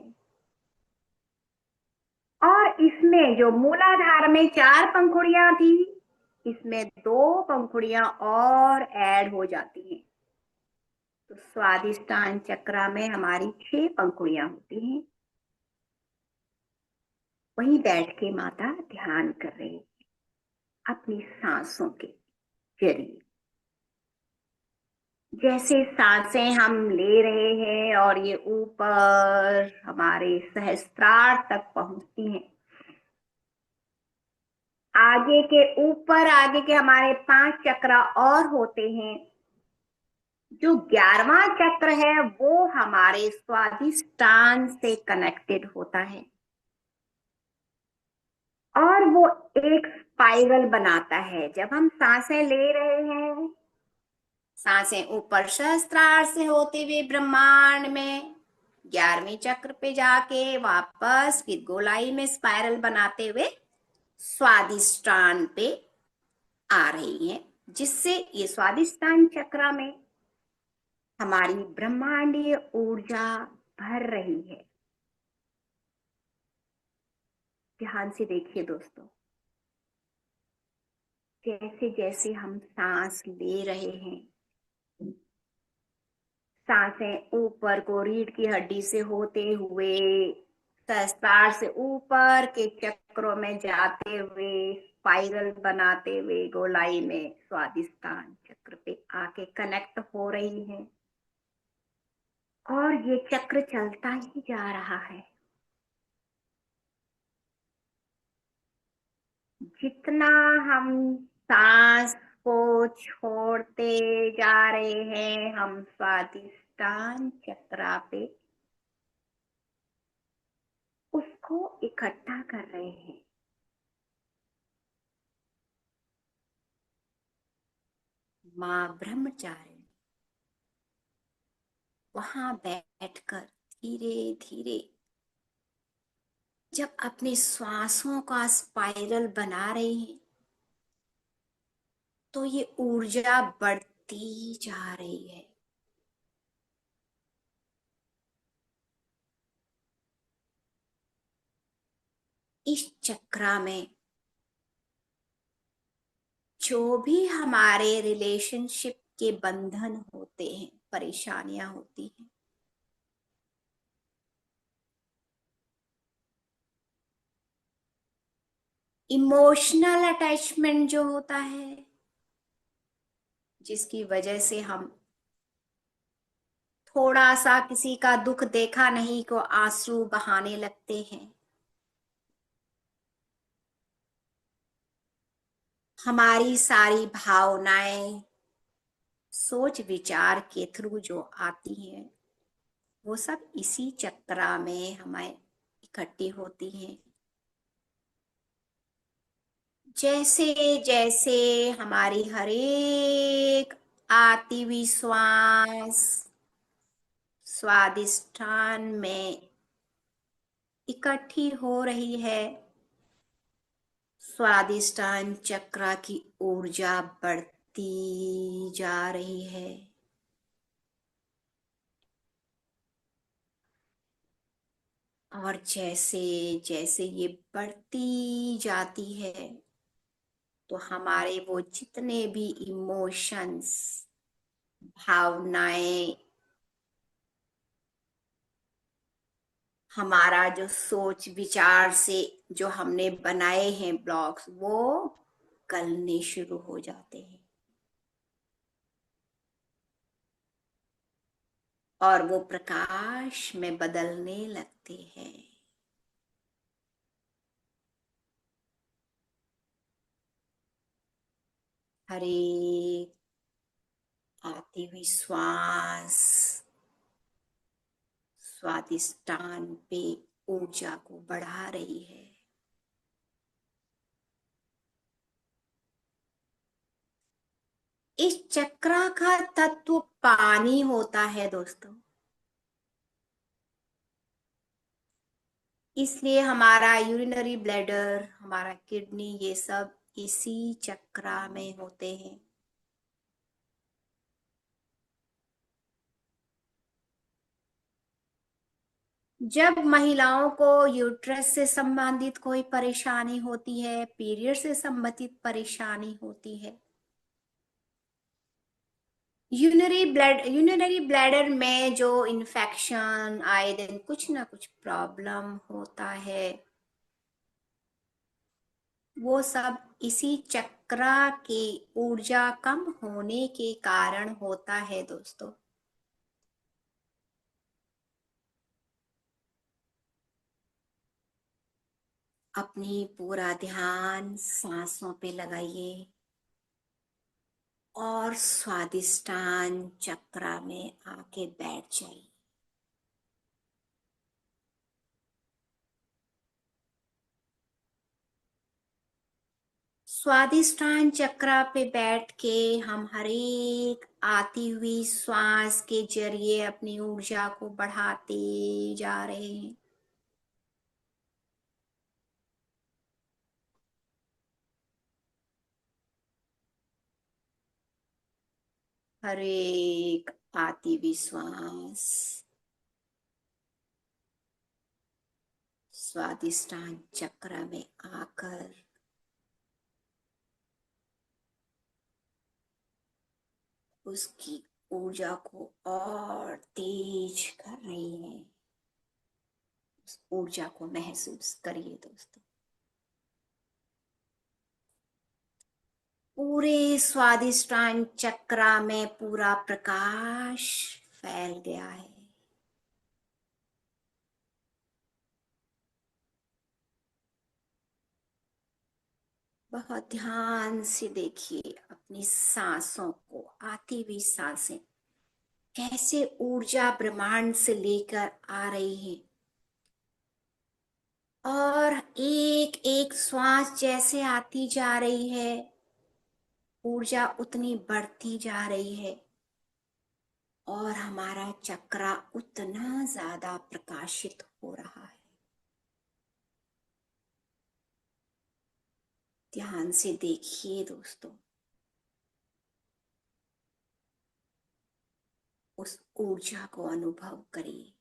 और इसमें जो मूलाधार में 4 पंखुड़ियां थी, इसमें 2 पंखुड़ियां और ऐड हो जाती हैं। तो स्वादिष्टान चक्र में हमारी 6 पंखुड़ियां होती हैं। वहीं बैठ के माता ध्यान कर रही है अपनी सांसों के जरिए। जैसे सांसें हम ले रहे हैं और ये ऊपर हमारे सहस्त्रार तक पहुंचती हैं, आगे के ऊपर आगे के हमारे 5 चक्र और होते हैं। जो 11वां चक्र है वो हमारे स्वादिष्टान से कनेक्टेड होता है और वो एक स्पाइरल बनाता है। जब हम सांसें ले रहे हैं, सांसें ऊपर सहस्त्रार से होते हुए ब्रह्मांड में 11वें चक्र पे जाके वापस फिर गोलाई में स्पाइरल बनाते हुए स्वादिष्टान पे आ रही है, जिससे ये स्वादिष्टान चक्र में हमारी ब्रह्मांडीय ऊर्जा भर रही है। ध्यान से देखिए दोस्तों, जैसे जैसे हम सांस ले रहे हैं, सांसें ऊपर को रीढ़ की हड्डी से होते हुए सहस्त्रार से ऊपर के चक्रों में जाते हुए स्पाइरल बनाते हुए गोलाई में स्वादिष्टान चक्र पे आके कनेक्ट हो रही है और ये चक्र चलता ही जा रहा है। जितना हम सांस को छोड़ते जा रहे हैं, हम स्वादिष्टान चक्र पे उसको इकट्ठा कर रहे हैं। माँ ब्रह्मचारिणी वहां बैठकर धीरे धीरे जब अपने श्वासों का स्पाइरल बना रही है तो ये ऊर्जा बढ़ती जा रही है। इस चक्र में जो भी हमारे रिलेशनशिप के बंधन होते हैं, परेशानियां होती हैं, इमोशनल अटैचमेंट जो होता है, जिसकी वजह से हम थोड़ा सा किसी का दुख देखा नहीं को आंसू बहाने लगते हैं, हमारी सारी भावनाएं सोच विचार के थ्रू जो आती हैं वो सब इसी चक्रा में हमें इकट्ठी होती हैं। जैसे जैसे हमारी हर एक आती हुई श्वास स्वादिष्ठान में इकट्ठी हो रही है, स्वादिष्ठान चक्र की ऊर्जा बढ़ती जा रही है। और जैसे जैसे ये बढ़ती जाती है तो हमारे वो जितने भी इमोशंस, भावनाएं, हमारा जो सोच विचार से जो हमने बनाए हैं ब्लॉक्स, वो गलने शुरू हो जाते हैं और वो प्रकाश में बदलने लगते हैं। हर एक आती हुई श्वास स्वादिष्टान पे ऊर्जा को बढ़ा रही है। इस चक्र का तत्व पानी होता है दोस्तों, इसलिए हमारा यूरिनरी ब्लैडर, हमारा किडनी, ये सब इसी चक्र में होते हैं। जब महिलाओं को यूट्रस से संबंधित कोई परेशानी होती है, पीरियड से संबंधित परेशानी होती है, यूरिनरी ब्लैडर में जो इन्फेक्शन आए दिन कुछ ना कुछ प्रॉब्लम होता है, वो सब इसी चक्र की ऊर्जा कम होने के कारण होता है दोस्तों। अपनी पूरा ध्यान सांसों पे लगाइए और स्वादिष्टान चक्र में आके बैठ जाइए। स्वादिष्टान चक्र पे बैठ के हम हर एक आती हुई श्वास के जरिए अपनी ऊर्जा को बढ़ाते जा रहे हैं। हर एक आती हुई श्वास स्वादिष्टान चक्र में आकर उसकी ऊर्जा को और तेज कर रही है। उस ऊर्जा को महसूस करिए दोस्तों। पूरे स्वादिष्टान चक्र में पूरा प्रकाश फैल गया है। बहुत ध्यान से देखिए अपनी सांसों को, आती हुई सांसें कैसे ऊर्जा ब्रह्मांड से लेकर आ रही है और एक एक श्वास जैसे आती जा रही है, ऊर्जा उतनी बढ़ती जा रही है और हमारा चक्र उतना ज्यादा प्रकाशित हो रहा है। ध्यान से देखिए दोस्तों, उस ऊर्जा को अनुभव करिए।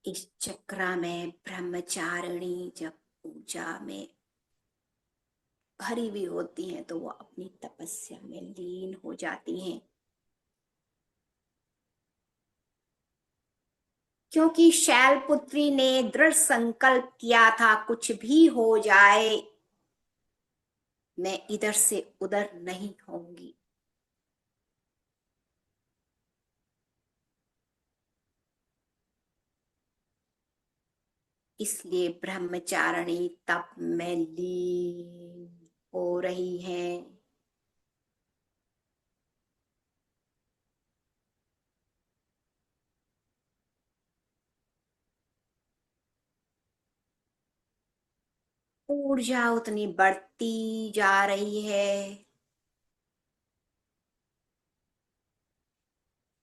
इस चक्र में ब्रह्मचारिणी जब ऊर्जा में भरी हुई होती हैं तो वो अपनी तपस्या में लीन हो जाती हैं, क्योंकि शैलपुत्री ने दृढ़ संकल्प किया था कुछ भी हो जाए मैं इधर से उधर नहीं होंगी। इसलिए ब्रह्मचारिणी तप में लीन हो रही हैं। ऊर्जा उतनी बढ़ती जा रही है।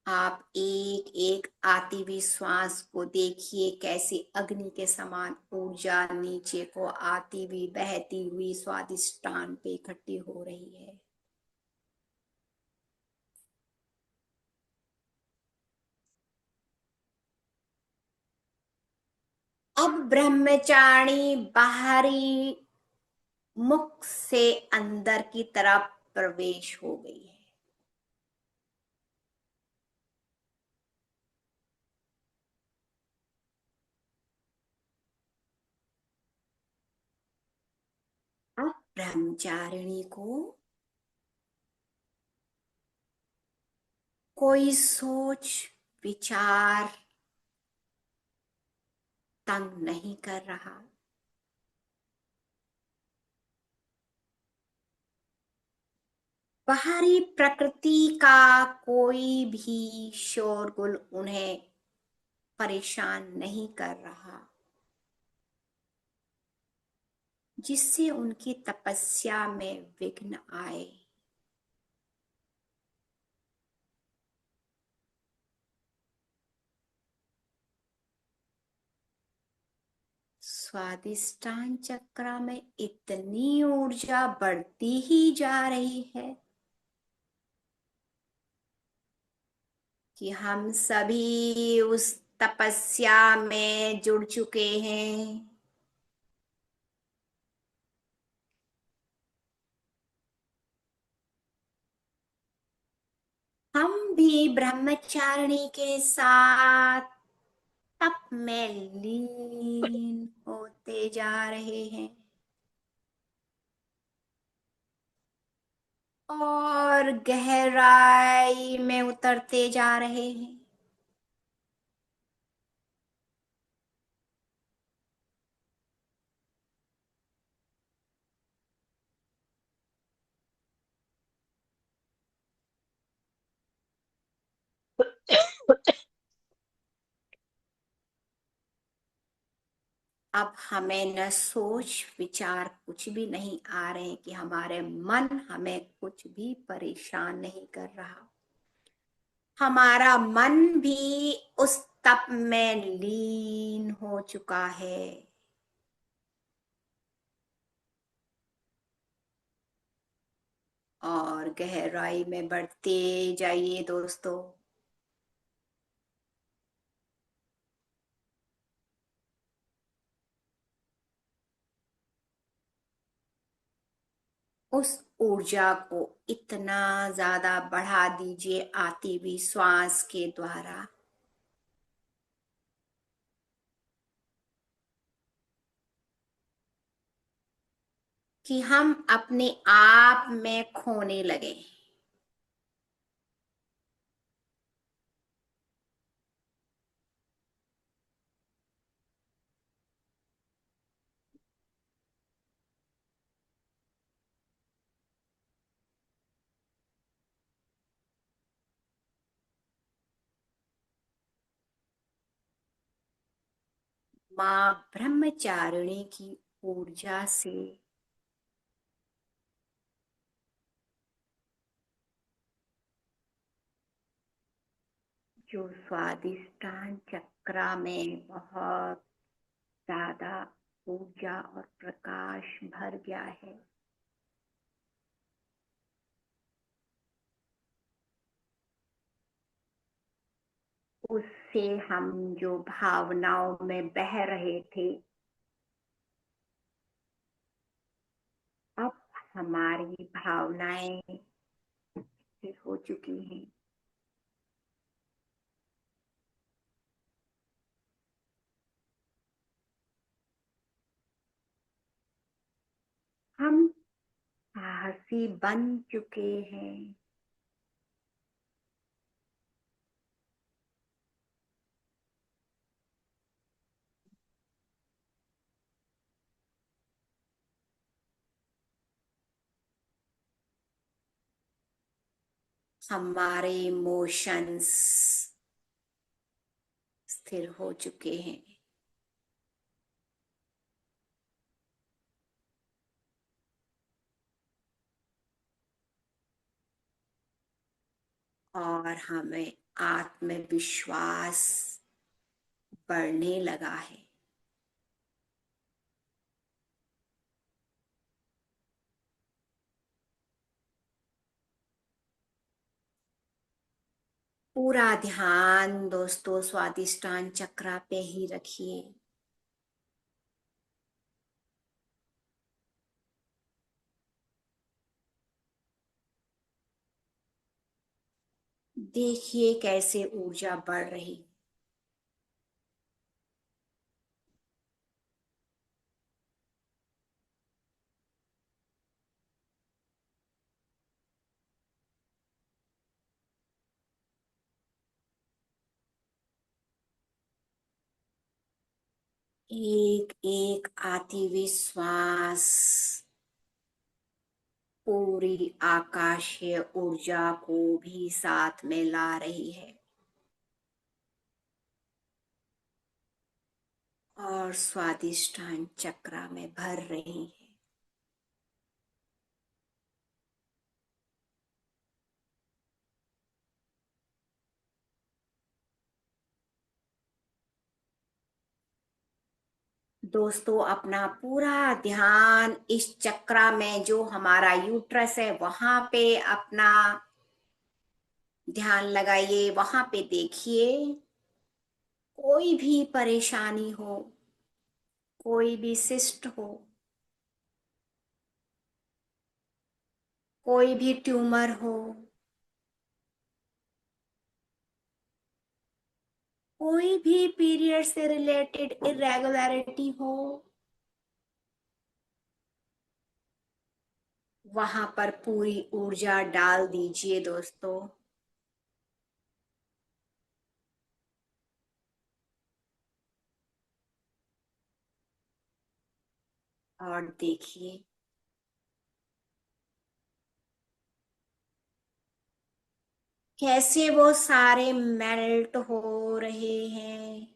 आप एक एक आती हुई श्वास को देखिए, कैसी अग्नि के समान ऊर्जा नीचे को आती हुई बहती हुई स्वादिष्टान पे इकट्ठी हो रही है। अब ब्रह्मचारिणी बाहरी मुख से अंदर की तरफ प्रवेश हो गई है। अब ब्रह्मचारिणी को कोई सोच विचार तंग नहीं कर रहा। बाहरी प्रकृति का कोई भी शोरगुल उन्हें परेशान नहीं कर रहा, जिससे उनकी तपस्या में विघ्न आए। स्वादिष्टान चक्र में इतनी ऊर्जा बढ़ती ही जा रही है कि हम सभी उस तपस्या में जुड़ चुके हैं। हम भी ब्रह्मचारिणी के साथ तप में लीन होते जा रहे हैं और गहराई में उतरते जा रहे हैं। अब हमें न सोच विचार कुछ भी नहीं आ रहे कि हमारे मन हमें कुछ भी परेशान नहीं कर रहा। हमारा मन भी उस तप में लीन हो चुका है। और गहराई में बढ़ते जाइए दोस्तों। उस ऊर्जा को इतना ज्यादा बढ़ा दीजिए आती हुई श्वास के द्वारा कि हम अपने आप में खोने लगे। माँ ब्रह्मचारिणी की ऊर्जा से जो स्वादिष्टान चक्र में बहुत ज्यादा ऊर्जा और प्रकाश भर गया है, उससे हम जो भावनाओं में बह रहे थे, अब हमारी भावनाएं स्थिर हो चुकी हैं। हम साहसी बन चुके हैं। हमारे इमोशंस स्थिर हो चुके हैं। और हमें आत्मविश्वास बढ़ने लगा है। पूरा ध्यान दोस्तों स्वादिष्टान चक्र पे ही रखिए। देखिए कैसे ऊर्जा बढ़ रही। एक एक आती हुई श्वास पूरी आकाशीय ऊर्जा को भी साथ में ला रही है और स्वादिष्टान चक्र में भर रही है। दोस्तों अपना पूरा ध्यान इस चक्र में जो हमारा यूट्रस है वहां पे अपना ध्यान लगाइए। वहां पे देखिए कोई भी परेशानी हो, कोई भी सिस्ट हो, कोई भी ट्यूमर हो, कोई भी पीरियड से रिलेटेड इरेगुलरिटी हो, वहां पर पूरी ऊर्जा डाल दीजिए दोस्तों। और देखिए कैसे वो सारे मेल्ट हो रहे हैं।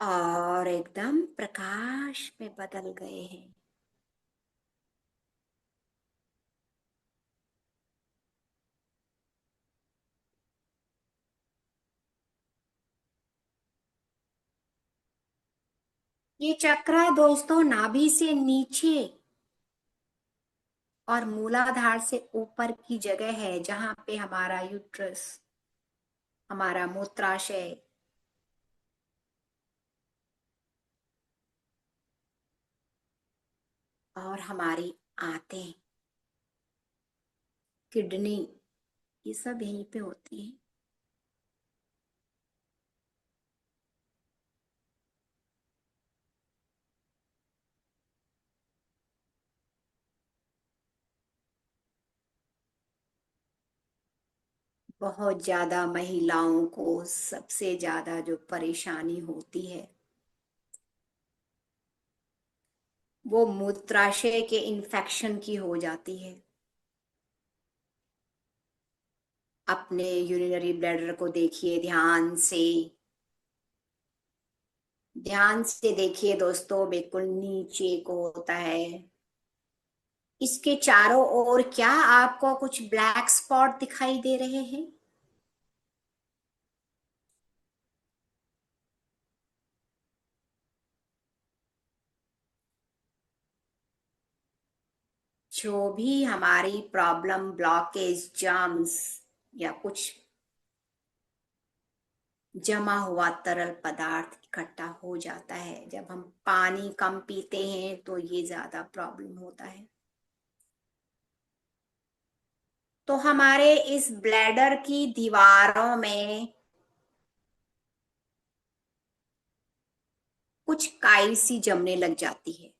और एकदम प्रकाश में बदल गए हैं। ये चक्र दोस्तों नाभि से नीचे और मूलाधार से ऊपर की जगह है जहां पे हमारा यूट्रस, हमारा मूत्राशय, और हमारी आंतें, किडनी, ये सब यहीं पे होती है। बहुत ज्यादा महिलाओं को सबसे ज्यादा जो परेशानी होती है वो मूत्राशय के इन्फेक्शन की हो जाती है। अपने यूरिनरी ब्लैडर को देखिए ध्यान से, ध्यान से देखिए दोस्तों, बिल्कुल नीचे को होता है। इसके चारों ओर क्या आपको कुछ ब्लैक स्पॉट दिखाई दे रहे हैं? जो भी हमारी प्रॉब्लम, ब्लॉकेज, जर्म्स या कुछ जमा हुआ तरल पदार्थ इकट्ठा हो जाता है, जब हम पानी कम पीते हैं तो ये ज्यादा प्रॉब्लम होता है। तो हमारे इस ब्लैडर की दीवारों में कुछ काई सी जमने लग जाती है,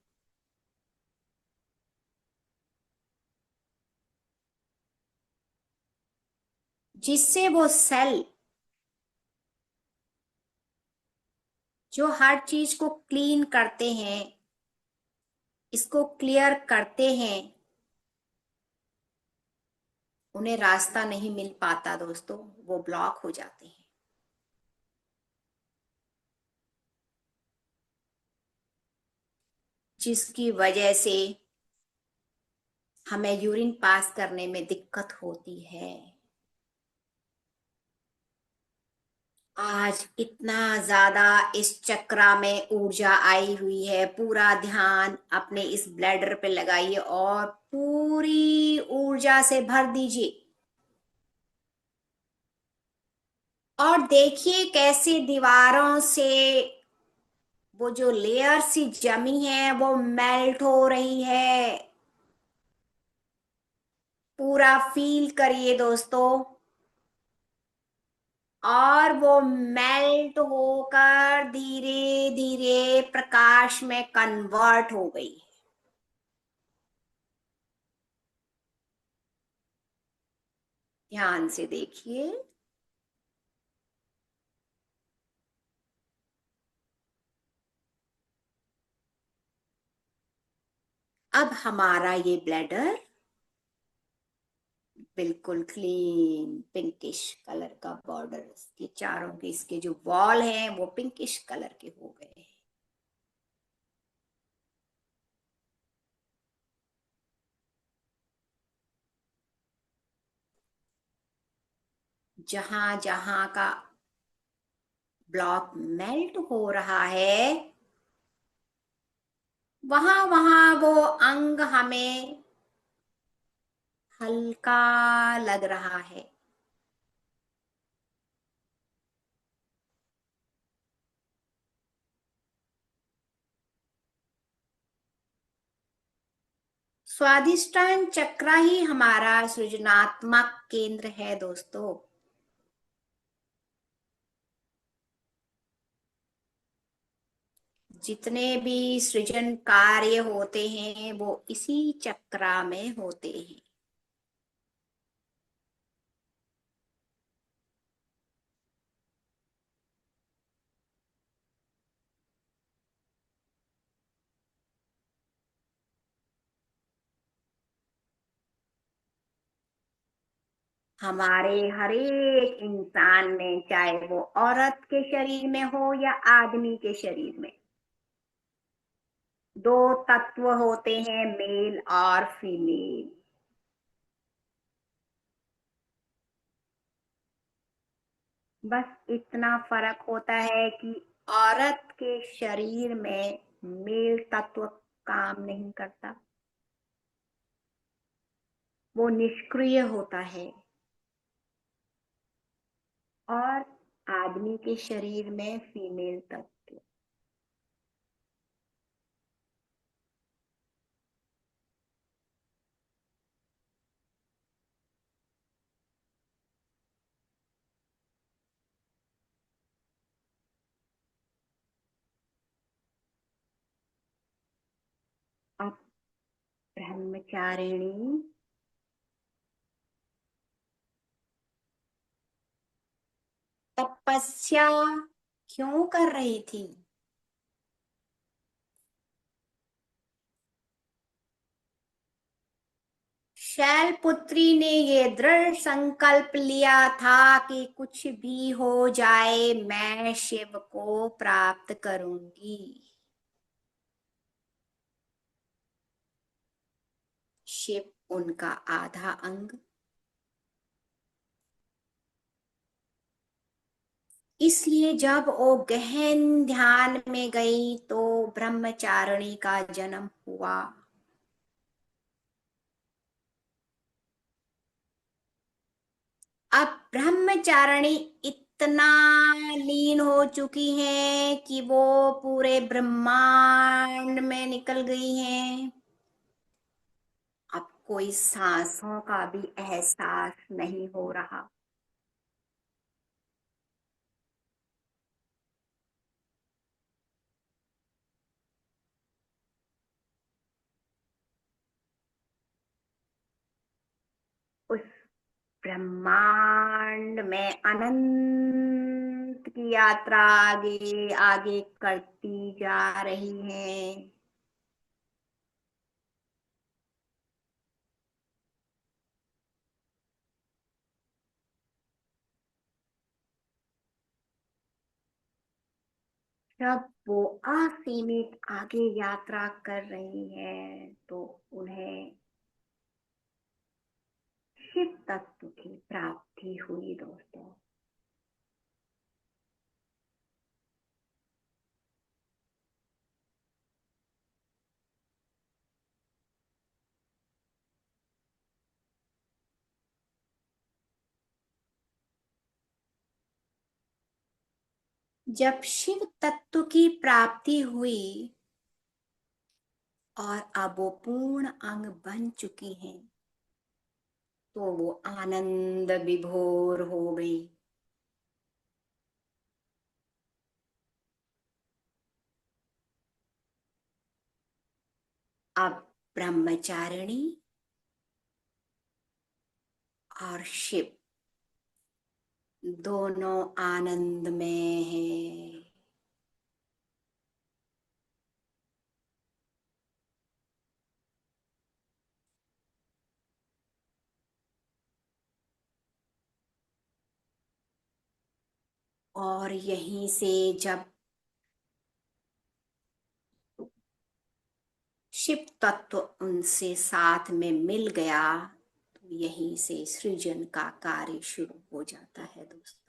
जिससे वो सेल जो हर चीज को क्लीन करते हैं, इसको क्लियर करते हैं, उन्हें रास्ता नहीं मिल पाता दोस्तों, वो ब्लॉक हो जाते हैं। जिसकी वजह से हमें यूरिन पास करने में दिक्कत होती है। आज इतना ज्यादा इस चक्रा में ऊर्जा आई हुई है, पूरा ध्यान अपने इस ब्लैडर पे लगाइए और पूरी ऊर्जा से भर दीजिए और देखिए कैसे दीवारों से वो जो लेयर सी जमी है वो मेल्ट हो रही है। पूरा फील करिए दोस्तों, और वो मेल्ट होकर धीरे धीरे प्रकाश में कन्वर्ट हो गई। ध्यान से देखिए। अब हमारा ये ब्लैडर बिल्कुल क्लीन पिंकिश कलर का बॉर्डर, इसके चारों के इसके जो वॉल हैं वो पिंकिश कलर के हो गए हैं। जहां जहां का ब्लॉक मेल्ट हो रहा है वहां वहां वो अंग हमें हल्का लग रहा है। स्वादिष्टान चक्र ही हमारा सृजनात्मक केंद्र है दोस्तों। जितने भी सृजन कार्य होते हैं वो इसी चक्र में होते हैं। हमारे हर एक इंसान में, चाहे वो औरत के शरीर में हो या आदमी के शरीर में, दो तत्व होते हैं, मेल और फीमेल। बस इतना फर्क होता है कि औरत के शरीर में मेल तत्व काम नहीं करता, वो निष्क्रिय होता है, और आदमी के शरीर में फीमेल तत्व। अब ब्रह्मचारिणी तपस्या क्यों कर रही थी? शैलपुत्री ने ये दृढ़ संकल्प लिया था कि कुछ भी हो जाए मैं शिव को प्राप्त करूंगी। शिव उनका आधा अंग, इसलिए जब वो गहन ध्यान में गई तो ब्रह्मचारिणी का जन्म हुआ। अब ब्रह्मचारिणी इतना लीन हो चुकी हैं कि वो पूरे ब्रह्मांड में निकल गई हैं। अब कोई सांसों का भी एहसास नहीं हो रहा। उस ब्रह्मांड में अनंत की यात्रा आगे आगे करती जा रही है। जब वो असीमित आगे यात्रा कर रही है तो उन्हें शिव तत्व की प्राप्ति हुई दोस्तों। जब शिव तत्व की प्राप्ति हुई और अब वो पूर्ण अंग बन चुकी हैं तो वो आनंद विभोर हो गई। अब ब्रह्मचारिणी और शिव दोनों आनंद में हैं। और यहीं से जब शिव तत्व उनसे साथ में मिल गया तो यहीं से सृजन का कार्य शुरू हो जाता है दोस्तों।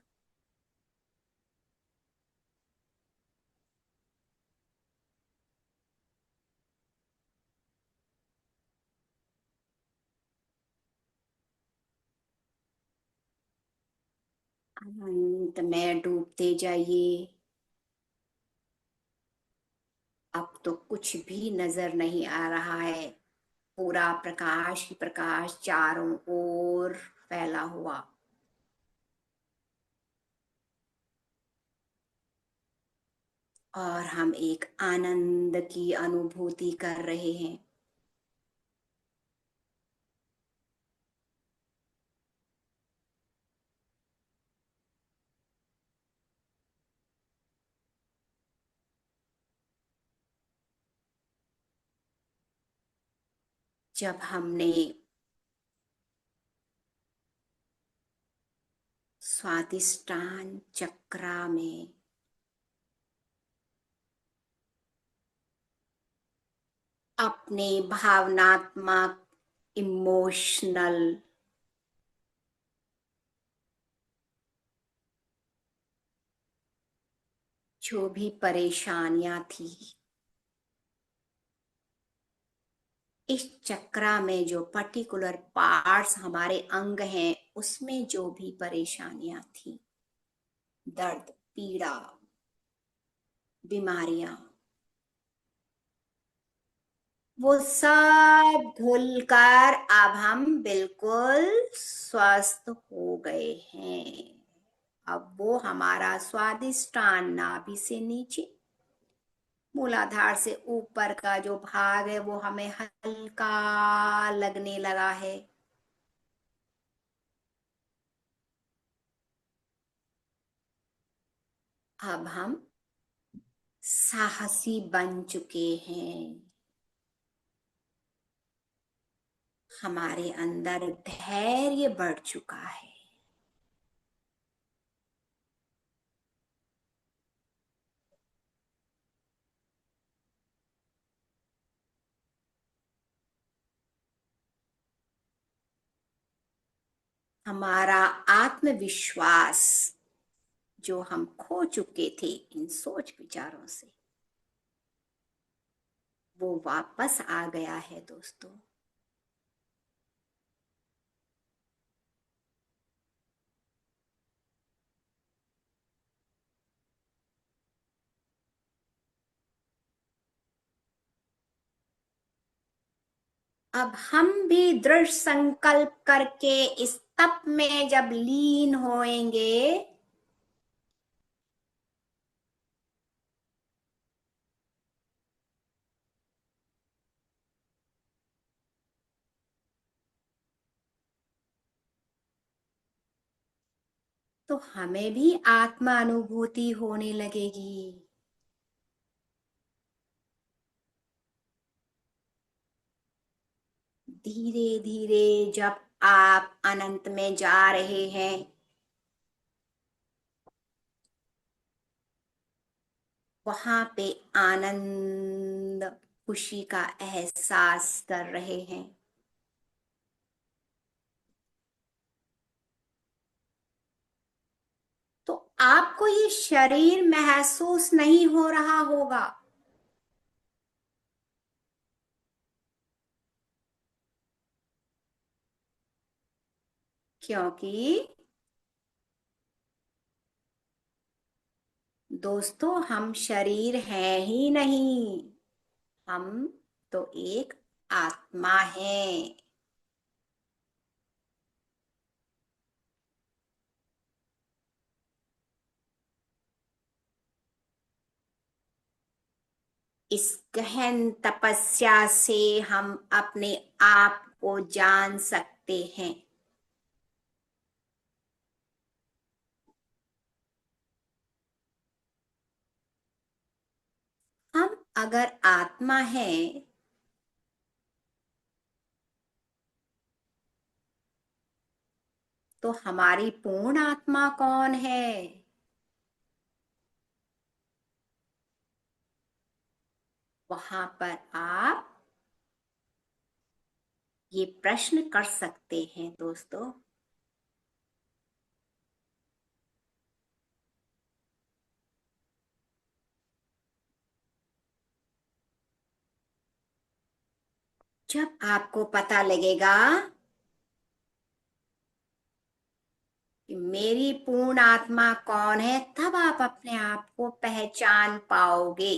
अनंत में डूबते जाइए। अब तो कुछ भी नजर नहीं आ रहा है, पूरा प्रकाश ही प्रकाश चारों ओर फैला हुआ। और हम एक आनंद की अनुभूति कर रहे हैं। जब हमने स्वादिष्टान चक्रा में अपने भावनात्मक इमोशनल जो भी परेशानियां थी, इस चक्रा में जो पर्टिकुलर पार्ट्स हमारे अंग हैं उसमें जो भी परेशानियां थी, दर्द, पीड़ा, बीमारियां, वो सब धुलकर अब हम बिल्कुल स्वस्थ हो गए हैं। अब वो हमारा स्वादिष्टान नाभि से नीचे, मूलाधार से ऊपर का जो भाग है वो हमें हल्का लगने लगा है। अब हम साहसी बन चुके हैं। हमारे अंदर धैर्य बढ़ चुका है। हमारा आत्मविश्वास जो हम खो चुके थे इन सोच विचारों से, वो वापस आ गया है दोस्तों। अब हम भी दृढ़ संकल्प करके इस तप में जब लीन होएंगे तो हमें भी आत्मा अनुभूति होने लगेगी। धीरे धीरे जब आप अनंत में जा रहे हैं, वहां पे आनंद खुशी का एहसास कर रहे हैं, तो आपको ये शरीर महसूस नहीं हो रहा होगा, क्योंकि दोस्तों हम शरीर हैं ही नहीं, हम तो एक आत्मा है। इस गहन तपस्या से हम अपने आप को जान सकते हैं। हम अगर आत्मा हैं तो हमारी पूर्ण आत्मा कौन है? वहां पर आप ये प्रश्न कर सकते हैं दोस्तों। जब आपको पता लगेगा कि मेरी पूर्ण आत्मा कौन है, तब आप अपने आप को पहचान पाओगे।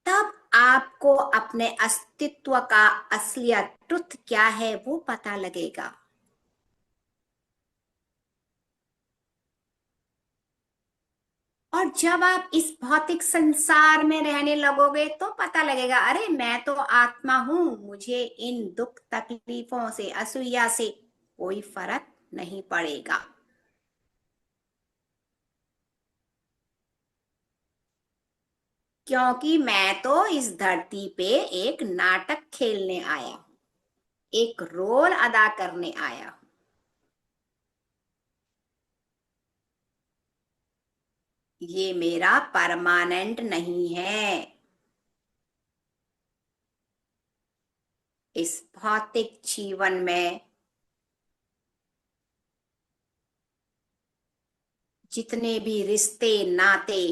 तब आपको अपने अस्तित्व का असलियत ट्रुथ क्या है वो पता लगेगा। और जब आप इस भौतिक संसार में रहने लगोगे तो पता लगेगा, अरे मैं तो आत्मा हूं, मुझे इन दुख तकलीफों से, असूया से कोई फर्क नहीं पड़ेगा। क्योंकि मैं तो इस धरती पे एक नाटक खेलने आया हूं, एक रोल अदा करने आया हूं। ये मेरा परमानेंट नहीं है। इस भौतिक जीवन में जितने भी रिश्ते नाते,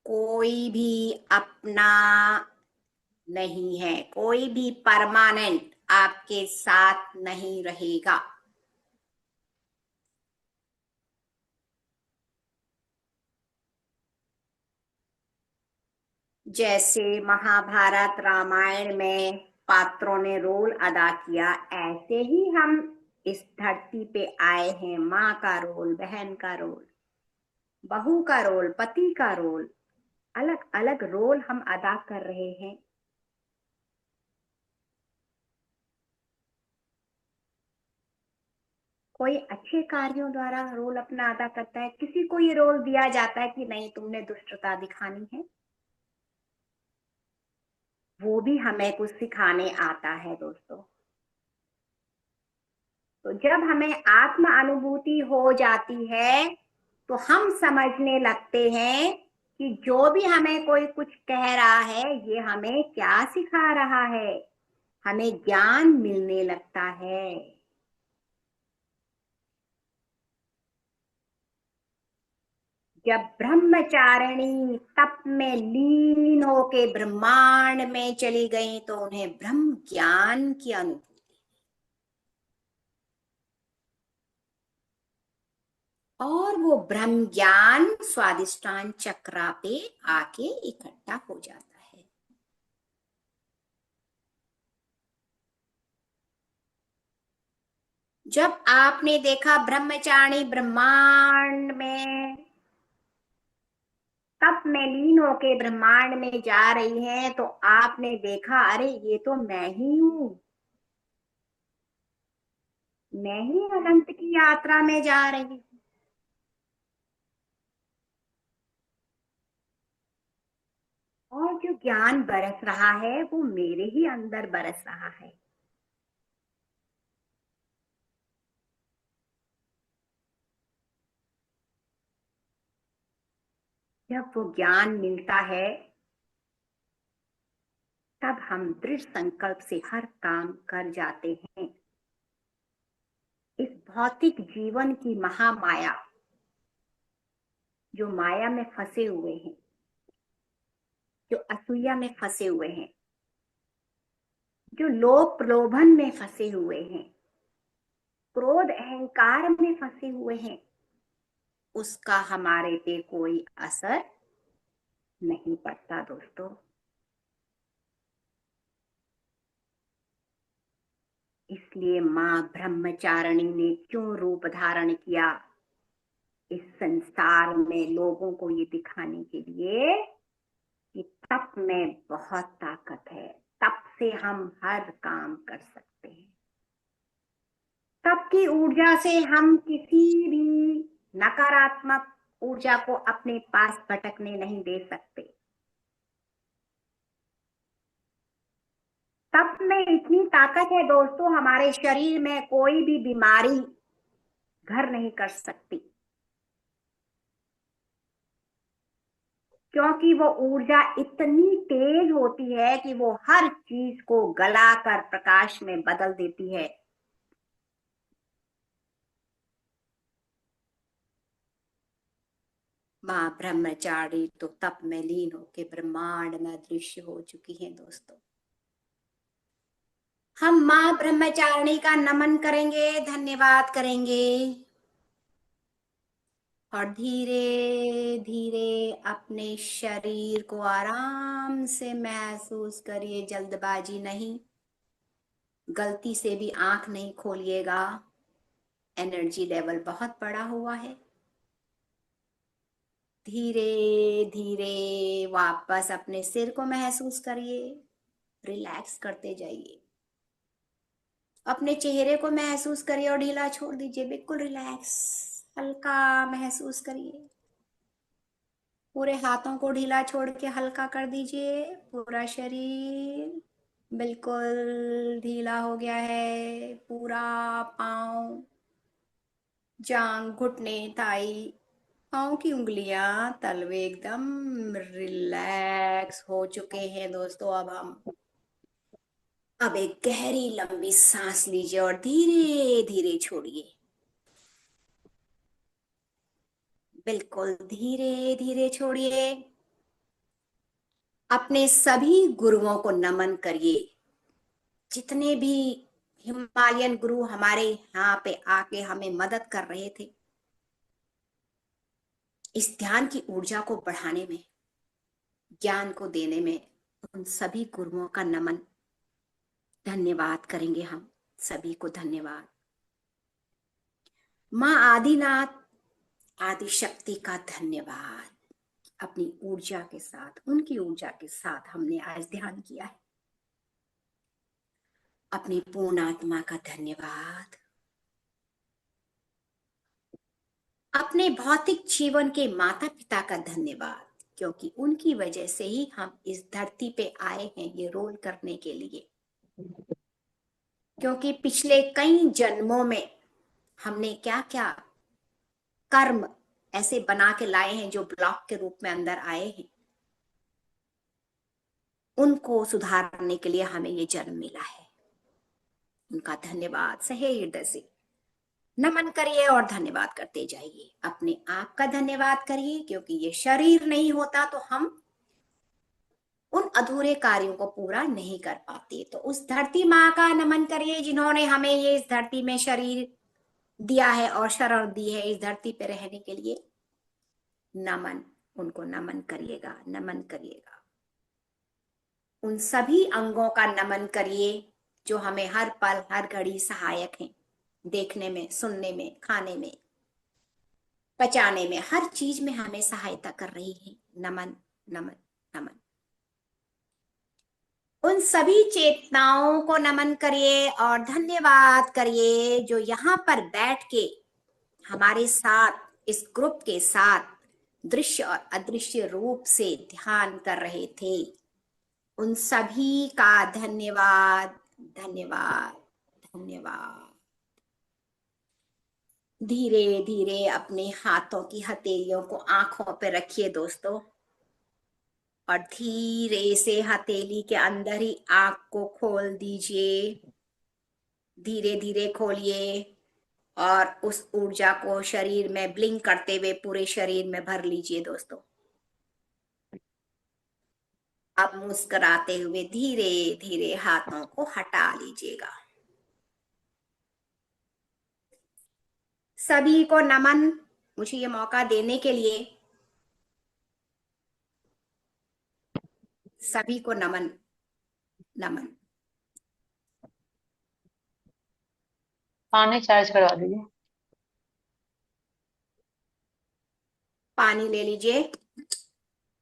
कोई भी अपना नहीं है, कोई भी परमानेंट आपके साथ नहीं रहेगा। जैसे महाभारत रामायण में पात्रों ने रोल अदा किया, ऐसे ही हम इस धरती पे आए हैं। माँ का रोल, बहन का रोल, बहू का रोल, पति का रोल, अलग अलग रोल हम अदा कर रहे हैं। कोई अच्छे कार्यों द्वारा रोल अपना अदा करता है, किसी को ये रोल दिया जाता है कि नहीं तुमने दुष्टता दिखानी है, वो भी हमें कुछ सिखाने आता है दोस्तों। तो जब हमें आत्म अनुभूति हो जाती है तो हम समझने लगते हैं कि जो भी हमें कोई कुछ कह रहा है ये हमें क्या सिखा रहा है, हमें ज्ञान मिलने लगता है। जब ब्रह्मचारिणी तप में लीन होके ब्रह्मांड में चली गई तो उन्हें ब्रह्म ज्ञान की अनुभूति, और वो ब्रह्म ज्ञान स्वादिष्टान चक्रा पे आके इकट्ठा हो जाता है। जब आपने देखा ब्रह्मचारिणी ब्रह्मांड में तप में लीन होके ब्रह्मांड में जा रही हैं, तो आपने देखा अरे ये तो मैं ही हूं। मैं ही अनंत की यात्रा में जा रही हूँ। और जो ज्ञान बरस रहा है वो मेरे ही अंदर बरस रहा है। जब वो ज्ञान मिलता है तब हम दृढ़ संकल्प से हर काम कर जाते हैं। इस भौतिक जीवन की महामाया, जो माया में फंसे हुए हैं, जो असूया में फंसे हुए हैं, जो लोभ प्रलोभन में फंसे हुए हैं, क्रोध अहंकार में फंसे हुए हैं, उसका हमारे पे कोई असर नहीं पड़ता दोस्तों। इसलिए माँ ब्रह्मचारिणी ने क्यों रूप धारण किया? इस संसार में लोगों को ये दिखाने के लिए कि तप में बहुत ताकत है, तप से हम हर काम कर सकते हैं। तप की ऊर्जा से हम किसी भी नकारात्मक ऊर्जा को अपने पास भटकने नहीं दे सकते। तप में इतनी ताकत है दोस्तों, हमारे शरीर में कोई भी बीमारी घर नहीं कर सकती, क्योंकि वो ऊर्जा इतनी तेज होती है कि वो हर चीज को गलाकर प्रकाश में बदल देती है। माँ ब्रह्मचारी तो तप में लीन होकर ब्रह्मांड में अदृश्य हो चुकी हैं दोस्तों। हम माँ ब्रह्मचारिणी का नमन करेंगे, धन्यवाद करेंगे और धीरे धीरे अपने शरीर को आराम से महसूस करिए। जल्दबाजी नहीं, गलती से भी आंख नहीं खोलिएगा। एनर्जी लेवल बहुत बड़ा हुआ है। धीरे धीरे वापस अपने सिर को महसूस करिए, रिलैक्स करते जाइए। अपने चेहरे को महसूस करिए और ढीला छोड़ दीजिए, बिल्कुल रिलैक्स, हल्का महसूस करिए। पूरे हाथों को ढीला छोड़ के हल्का कर दीजिए। पूरा शरीर बिल्कुल ढीला हो गया है। पूरा पाँव, जांग, घुटने, थाई, पाँव की उंगलियां, तलवे एकदम रिलैक्स हो चुके हैं दोस्तों। अब एक गहरी लंबी सांस लीजिए और धीरे धीरे छोड़िए। बिल्कुल धीरे धीरे छोड़िए। अपने सभी गुरुओं को नमन करिए। जितने भी हिमालयन गुरु हमारे यहाँ पे आके हमें मदद कर रहे थे इस ध्यान की ऊर्जा को बढ़ाने में, ज्ञान को देने में, उन सभी गुरुओं का नमन, धन्यवाद करेंगे हम सभी को। धन्यवाद। माँ आदिनाथ, आदि शक्ति का धन्यवाद। अपनी ऊर्जा के साथ, उनकी ऊर्जा के साथ हमने आज ध्यान किया है। अपनी पूर्ण आत्मा का धन्यवाद। अपने भौतिक जीवन के माता पिता का धन्यवाद, क्योंकि उनकी वजह से ही हम इस धरती पे आए हैं ये रोल करने के लिए। क्योंकि पिछले कई जन्मों में हमने क्या क्या कर्म ऐसे बना के लाए हैं जो ब्लॉक के रूप में अंदर आए हैं, उनको सुधारने के लिए हमें ये जन्म मिला है। उनका धन्यवाद सहे हृदय से नमन करिए और धन्यवाद करते जाइए। अपने आप का धन्यवाद करिए, क्योंकि ये शरीर नहीं होता तो हम उन अधूरे कार्यों को पूरा नहीं कर पाते। तो उस धरती माँ का नमन करिए जिन्होंने हमें ये इस धरती में शरीर दिया है और शरण दी है इस धरती पे रहने के लिए। नमन, उनको नमन करिएगा, नमन करिएगा। उन सभी अंगों का नमन करिए जो हमें हर पल हर घड़ी सहायक हैं, देखने में, सुनने में, खाने में, पचाने में, हर चीज में हमें सहायता कर रही है। नमन, नमन, नमन। उन सभी चेतनाओं को नमन करिए और धन्यवाद करिए जो यहाँ पर बैठ के हमारे साथ, इस ग्रुप के साथ दृश्य और अदृश्य रूप से ध्यान कर रहे थे। उन सभी का धन्यवाद, धन्यवाद, धन्यवाद। धीरे धीरे अपने हाथों की हथेलियों को आंखों पे रखिए दोस्तों, और धीरे से हथेली के अंदर ही आंख को खोल दीजिए। धीरे धीरे खोलिए और उस ऊर्जा को शरीर में ब्लिंक करते हुए पूरे शरीर में भर लीजिए दोस्तों। अब मुस्कुराते हुए धीरे धीरे हाथों को हटा लीजिएगा। सभी को नमन, मुझे ये मौका देने के लिए सभी को नमन, नमन। पानी चार्ज करवा दीजिए। पानी ले लीजिए,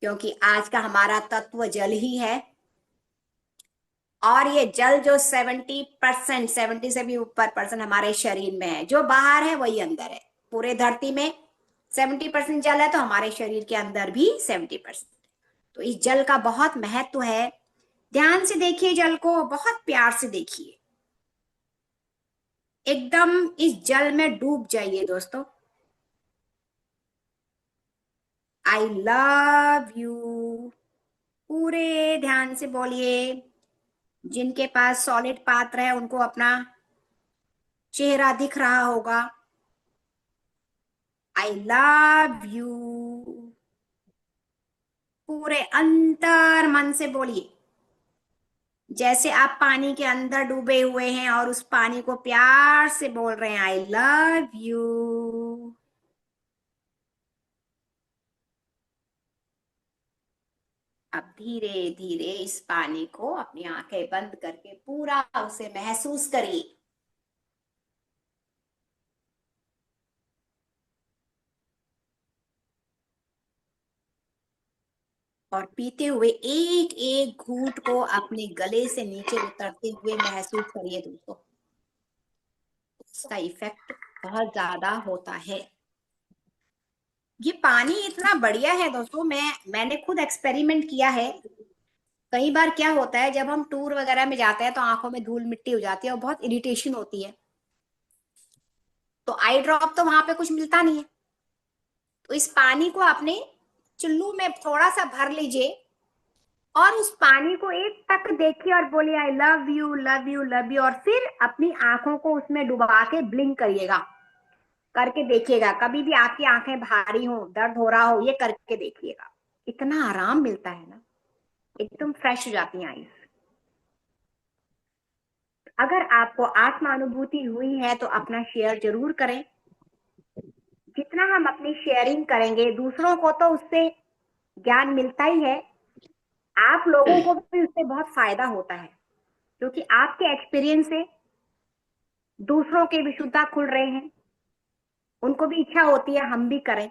क्योंकि आज का हमारा तत्व जल ही है, और ये जल जो 70%, 70 से भी ऊपर परसेंट हमारे शरीर में है। जो बाहर है वही अंदर है। पूरे धरती में 70% जल है, तो हमारे शरीर के अंदर भी 70%। तो इस जल का बहुत महत्व है। ध्यान से देखिए जल को, बहुत प्यार से देखिए, एकदम इस जल में डूब जाइए दोस्तों। आई लव यू पूरे ध्यान से बोलिए। जिनके पास सॉलिड पात्र है उनको अपना चेहरा दिख रहा होगा। आई लव यू पूरे अंतर मन से बोलिए, जैसे आप पानी के अंदर डूबे हुए हैं और उस पानी को प्यार से बोल रहे हैं, आई लव यू। अब धीरे धीरे इस पानी को अपनी आंखें बंद करके पूरा उसे महसूस करिए। और पीते हुए एक एक घूंट को अपने गले से नीचे उतरते हुए महसूस करिए दोस्तों। इसका इफेक्ट बहुत ज्यादा होता है। ये पानी इतना बढ़िया है दोस्तों, मैंने खुद एक्सपेरिमेंट किया है। कई बार क्या होता है, जब हम टूर वगैरह में जाते हैं तो आंखों में धूल मिट्टी हो जाती है और बहुत इरिटेशन होती है, तो आई ड्रॉप तो वहां पे कुछ मिलता नहीं है। तो इस पानी को अपने चुल्लू में थोड़ा सा भर लीजिए और उस पानी को एक टक देखिए और बोलिए I love you, love you, love you, और फिर अपनी आंखों को उसमें डुबा के ब्लिंक करिएगा। करके देखिएगा, कभी भी आपकी आंखें भारी हो, दर्द हो रहा हो, ये करके देखिएगा। इतना आराम मिलता है ना, एकदम फ्रेश हो जाती हैं आईज। अगर आपको आत्मानुभूति हुई है तो अपना शेयर जरूर करें। जितना हम अपनी शेयरिंग करेंगे, दूसरों को तो उससे ज्ञान मिलता ही है, आप लोगों को भी उससे बहुत फायदा होता है, क्योंकि आपके एक्सपीरियंस से दूसरों के विशुद्धता खुल रहे हैं। उनको भी इच्छा होती है हम भी करें,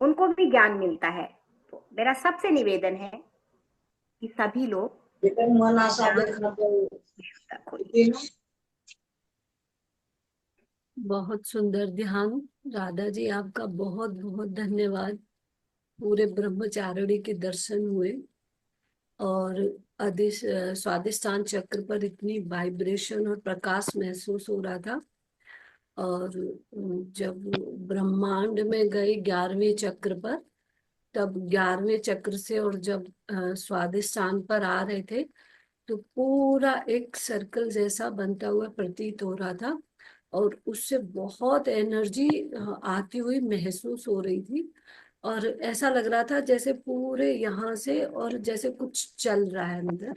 उनको भी ज्ञान मिलता है। तो मेरा सबसे निवेदन है कि सभी लोग विशुद्धता खोलिए। बहुत सुंदर ध्यान। राधा जी आपका बहुत बहुत धन्यवाद। पूरे ब्रह्मचारिणी के दर्शन हुए और स्वादिष्टान चक्र पर इतनी वाइब्रेशन और प्रकाश महसूस हो रहा था। और जब ब्रह्मांड में गए 11वें चक्र पर, तब 11वें चक्र से और जब स्वादिष्टान पर आ रहे थे तो पूरा एक सर्कल जैसा बनता हुआ प्रतीत हो रहा था और उससे बहुत एनर्जी आती हुई महसूस हो रही थी। और ऐसा लग रहा था जैसे पूरे यहाँ से और जैसे कुछ चल रहा है अंदर।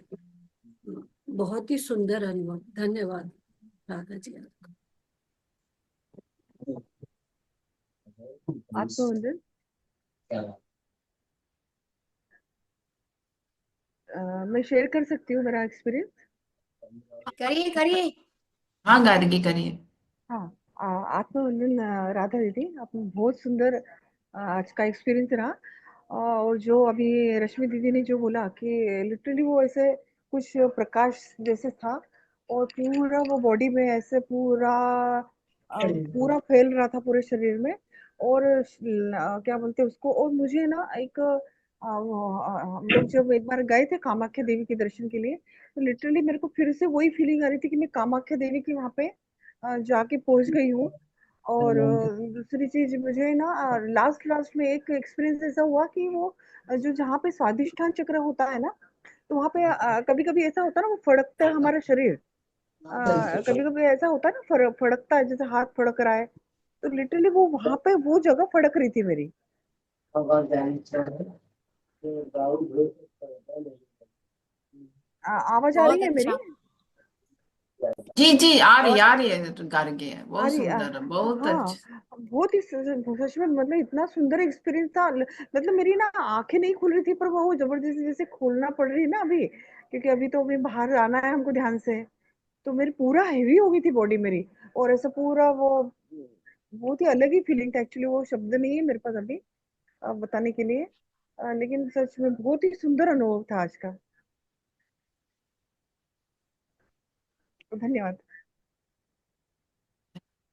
बहुत ही सुंदर अनुभव। धन्यवाद राधा जी आपका। आत्मवंदन। मैं शेयर कर सकती हूँ मेरा एक्सपीरियंस? करिए करिए। हाँ गार्गी करिए। हाँ, आत्मवंदन राधा दीदी, आपने बहुत सुंदर आज का एक्सपीरियंस रहा। और जो अभी रश्मि दीदी ने जो बोला कि लिटरली वो ऐसे कुछ प्रकाश जैसे था, और पूरा वो बॉडी में ऐसे पूरा पूरा फैल रहा था पूरे शरीर में। और क्या बोलते हैं उसको, और मुझे ना एक हम लोग जब एक बार गए थे कामाख्या देवी के दर्शन के लिए, तो लिटरली मेरे को फिर से वही फीलिंग आ रही थी कि मैं कामाख्या देवी के वहां पे जाके पहुंच गई हूँ। और दूसरी चीज मुझे ना लास्ट लास्ट में एक एक्सपीरियंस ऐसा हुआ कि वो जो जहाँ पे स्वादिष्ठान चक्र होता है ना, तो वहाँ पे कभी कभी ऐसा होता है ना, वो फड़कता है हमारा शरीर। कभी कभी ऐसा होता है ना, फड़कता है, जैसे हाथ फड़क रहा है। तो लिटरली वो वहां पे वो जगह फड़क रही थी मेरी। आवाज आ रही बहुत है मेरी? अच्छा। जी जी, आवाज आ रही है गार्गे, आ बहुत रही सुंदर, बहुत हाँ, अच्छा। बहुत ही सच में मतलब इतना सुंदर एक्सपीरियंस था। मतलब मेरी ना आंखें नहीं खुल रही थी, पर वो जबरदस्ती जैसे खोलना पड़ रही है ना अभी, क्योंकि अभी तो अभी बाहर आना है हमको ध्यान से। तो मेरी पूरा हेवी हो गई थी बॉडी मेरी, और ऐसा पूरा वो बहुत ही अलग ही फीलिंग था। एक्चुअली वो शब्द नहीं है मेरे पास अभी बताने के लिए। लेकिन सच में बहुत ही सुंदर अनुभव था आज का। तो धन्यवाद।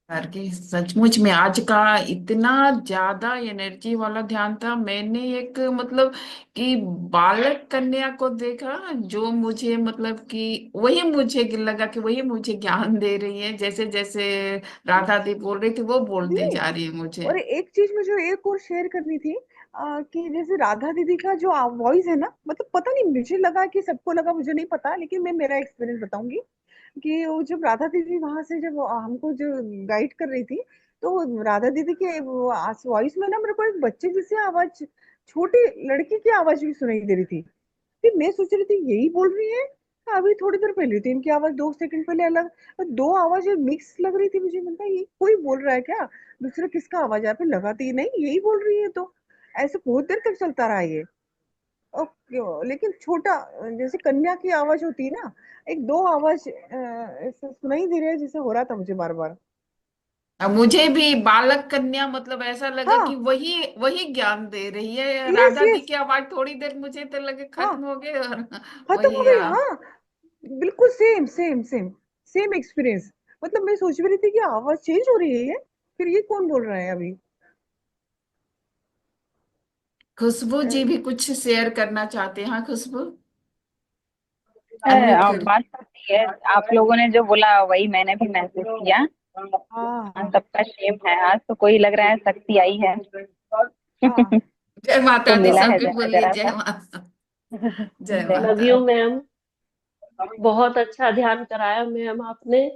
करके सचमुच में आज का इतना ज्यादा एनर्जी वाला ध्यान था। मैंने एक मतलब कि बालक कन्या को देखा, जो मुझे मतलब कि वही मुझे लगा कि वही मुझे ज्ञान दे रही है, जैसे जैसे राधा दी बोल रही थी वो बोलती नहीं, जा रही है मुझे। और एक चीज मुझे एक और शेयर करनी थी, कि जैसे राधा दीदी का जो वॉइस है ना, मतलब पता नहीं, मुझे लगा कि सबको लगा, मुझे नहीं पता, लेकिन मैं मेरा एक्सपीरियंस बताऊंगी कि वो जब राधा दीदी वहां से जब हमको जो गाइड कर रही थी, तो राधा दीदी के वॉइस में ना मेरे को एक बच्चे जैसी आवाज, छोटी लड़की की आवाज भी सुनाई दे रही थी। फिर मैं सोच रही थी यही बोल रही है। अभी थोड़ी देर पहले थी इनकी आवाज, 2 सेकंड पहले अलग, दो आवाजें मिक्स लग रही थी मुझे। मतलब ये कोई बोल रहा है क्या, दूसरा किसका आवाज है? फिर लगाती नहीं, यही बोल रही है। तो ऐसे बहुत देर तक चलता रहा ये। लेकिन छोटा जैसे कन्या की आवाज होती है ना, एक दो आवाज ऐसे सुनाई दे रहा है, जैसे हो रहा था मुझे बार बार। अब मुझे भी बालक कन्या मतलब ऐसा लगा कि हाँ, वही वही ज्ञान दे रही है। यस राधा दी यस, की आवाज थोड़ी देर मुझे तो लगे हाँ, खत्म हो गए, और खत्म हो वही गई। हाँ, बिल्कुल same same same same experience. मतलब मैं सोच भी रही थी कि आवाज चेंज हो रही है ये, फिर ये कौन बोल रहा है अभी? खुशबू जी भी कुछ शेयर करना चाहते हैं? हाँ, खुशबू, अनम्यूट अब कर। बात करती है, आप लोगों ने जो बोला वही मैंने भी महसूस किया। हाँ हाँ, सबका सेम है। आज तो कोई लग रहा है शक्ति आई है। हाँ। जय माता तो दी, मिला है सबके जरा बोलिए जरा जय सा। माता। जय जय लव माता। You ma'am. बहुत अच्छा ध्यान कराया मैम आपने।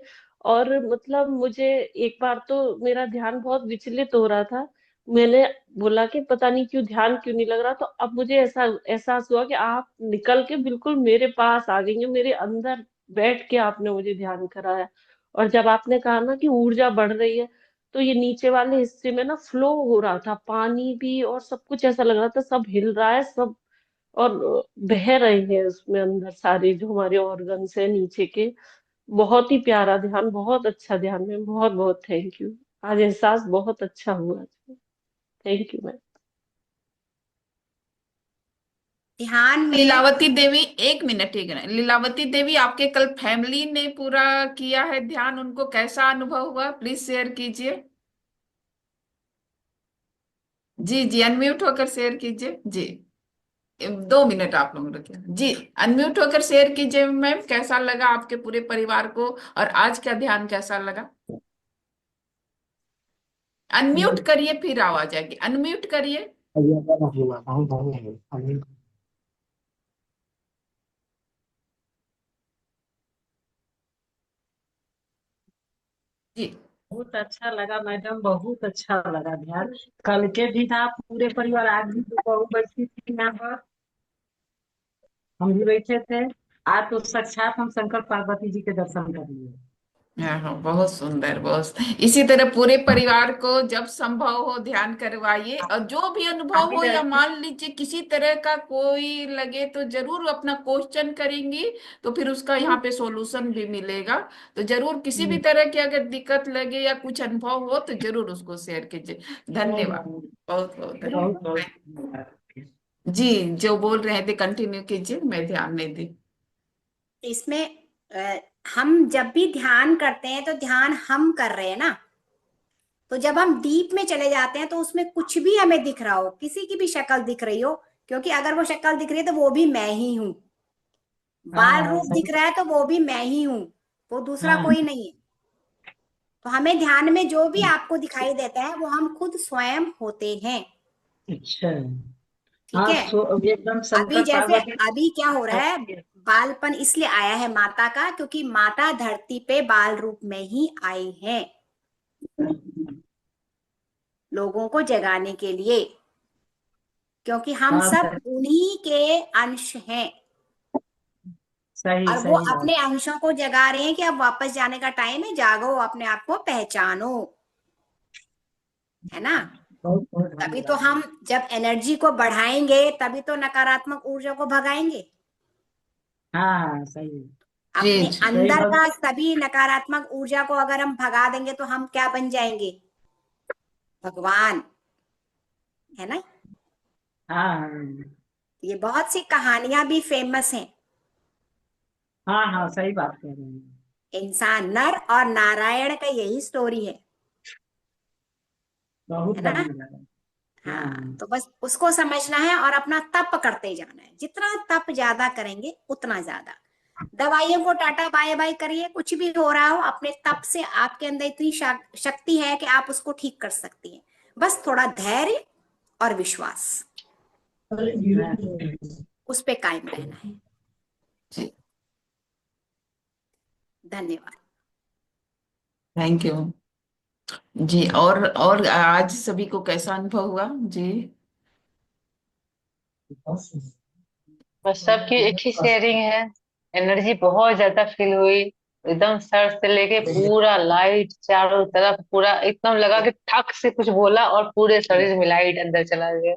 और मतलब मुझे एक बार तो मेरा ध्यान बहुत विचलित हो रहा था। मैंने बोला कि पता नहीं क्यों ध्यान क्यों नहीं लग रहा, तो अब मुझे ऐसा एहसास हुआ कि आप निकल के बिल्कुल मेरे पास आ गई हैं, मेरे अंदर बैठ के आपने मुझे ध्यान कराया। और जब आपने कहा ना कि ऊर्जा बढ़ रही है, तो ये नीचे वाले हिस्से में ना फ्लो हो रहा था पानी भी, और सब कुछ ऐसा लग रहा था सब हिल रहा है सब, और बह रहे हैं उसमें अंदर सारे जो हमारे ऑर्गन्स है नीचे के। बहुत ही प्यारा ध्यान, बहुत अच्छा ध्यान में, बहुत बहुत थैंक यू। आज एहसास बहुत अच्छा हुआ। Thank you ma'am. ध्यान में लीलावती देवी, एक मिनट, एक मिनट। लीलावती देवी, आपके कल फैमिली ने पूरा किया है ध्यान, उनको कैसा अनुभव हुआ, प्लीज शेयर कीजिए। जी जी, अनम्यूट होकर शेयर कीजिए जी। 2 मिनट आप लोग रुकिए जी। अनम्यूट होकर शेयर कीजिए मैम, कैसा लगा आपके पूरे परिवार को, और आज का ध्यान कैसा लगा? अनम्यूट करिए, फिर आवाज आएगी, अनम्यूट करिए। जी। बहुत अच्छा लगा मैडम, बहुत अच्छा लगा ध्यान। कल के भी था पूरे परिवार, आज भी तो बहू बैठी थी यहाँ पर, हम भी बैठे थे। आज तो साक्षात हम शंकर पार्वती जी के दर्शन कर लिए। हाँ हाँ, बहुत सुंदर, इसी तरह पूरे परिवार को जब संभव हो ध्यान करवाइए, और जो भी आप अनुभव भी हो, या करते मान लीजिए किसी तरह का कोई लगे, तो जरूर अपना क्वेश्चन करेंगी, तो फिर उसका यहाँ पे सॉल्यूशन भी मिलेगा। तो जरूर किसी भी तरह की अगर दिक्कत लगे या कुछ अनुभव हो, तो जरूर उसको शेयर कीजिए। धन्यवाद, बहुत बहुत बहुत धन्यवाद। बहुत जी, जो बोल रहे थे कंटिन्यू कीजिए, मैं ध्यान नहीं दी। इसमें हम जब भी ध्यान करते हैं तो ध्यान हम कर रहे हैं ना, तो जब हम डीप में चले जाते हैं तो उसमें कुछ भी हमें दिख रहा हो, किसी की भी शक्ल दिख रही हो, क्योंकि अगर वो शक्ल दिख रही है तो वो भी मैं ही हूँ। बाल हाँ रूप सही। दिख रहा है तो वो भी मैं ही हूँ, वो दूसरा हाँ कोई नहीं है। तो हमें ध्यान में जो भी आपको दिखाई देता है वो हम खुद स्वयं होते हैं। अच्छा। ठीक हाँ है। एकदम अभी शंकर जैसे पार्वती। अभी क्या हो रहा है, बालपन इसलिए आया है माता का, क्योंकि माता धरती पे बाल रूप में ही आई है लोगों को जगाने के लिए, क्योंकि हम हाँ सब उन्हीं के अंश हैं। सही और वो सही बात। अपने अंशों को जगा रहे हैं कि अब वापस जाने का टाइम है, जागो, अपने आप को पहचानो, है ना। बहुत बहुत तभी तो धन्यवाद। हम जब एनर्जी को बढ़ाएंगे तभी तो नकारात्मक ऊर्जा को भगाएंगे। हाँ सही। जी अपने जी। सही अंदर बात। का सभी नकारात्मक ऊर्जा को अगर हम भगा देंगे तो हम क्या बन जाएंगे, भगवान, है ना। हाँ ये बहुत सी कहानियां भी फेमस हैं। हाँ हाँ सही बात कह रहे हैं। इंसान नर और नारायण का यही स्टोरी है बहुत है ना। बढ़िया लगा। हाँ, हाँ तो बस उसको समझना है और अपना तप करते जाना है। जितना तप ज्यादा करेंगे उतना ज्यादा। दवाइयों को टाटा बाय बाय करिए, कुछ भी हो रहा हो, अपने तप से आपके अंदर इतनी शक्ति है कि आप उसको ठीक कर सकती हैं। बस थोड़ा धैर्य और विश्वास, उस पे कायम रहना है। जी, धन्यवाद। Thank you. जी, और आज सभी को कैसा अनुभव हुआ जी? बस सबकी एक ही शेयरिंग है। एनर्जी बहुत ज्यादा फील हुई, एकदम सर से लेके पूरा लाइट चारों तरफ, पूरा एकदम लगा कि ठक से कुछ बोला और पूरे शरीर में लाइट अंदर चला गया।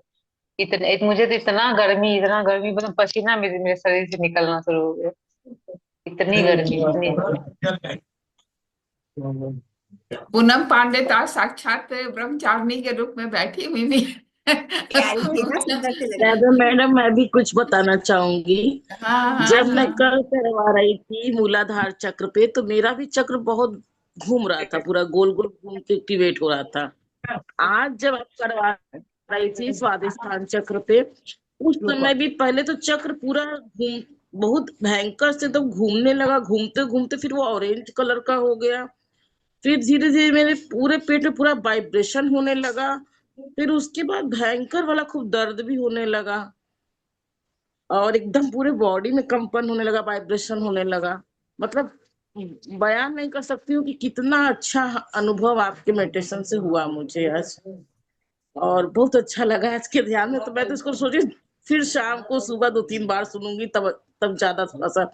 मुझे तो इतना गर्मी, मतलब पसीना मेरे शरीर से निकलना शुरू हो गया। इतनी गर्मी, इतनी। पूनम पांडे तो आज साक्षात ब्रह्मचारिणी के रूप में बैठी हुई भी। प्यारी थी ना, सुंदर सी लग रही मैडम थी। मैडम मैं भी कुछ बताना चाहूंगी। हाँ हाँ जब मैं हाँ। कल करवा रही थी मूलाधार चक्र पे तो मेरा भी चक्र बहुत घूम रहा था, पूरा गोल गोल घूम के एक्टिवेट हो रहा था। आज जब आप करवा रही थी स्वादिष्ठान चक्र पे, उस समय भी पहले तो चक्र पूरा घूम, बहुत भयंकर से तो घूमने लगा, घूमते घूमते फिर वो ऑरेंज कलर का हो गया। फिर धीरे धीरे मेरे पूरे पेट में पूरा वाइब्रेशन होने लगा। फिर उसके बाद भयंकर वाला खूब दर्द भी होने लगा, और एकदम पूरे बॉडी में कंपन होने लगा, वाइब्रेशन होने लगा। मतलब बयान नहीं कर सकती हूँ कि कितना अच्छा अनुभव आपके मेडिटेशन से हुआ मुझे आज। और बहुत अच्छा लगा आज के ध्यान में। तो मैं तो इसको सोची फिर शाम को सुबह 2-3 बार सुनूंगी, तब तब ज्यादा थोड़ा सा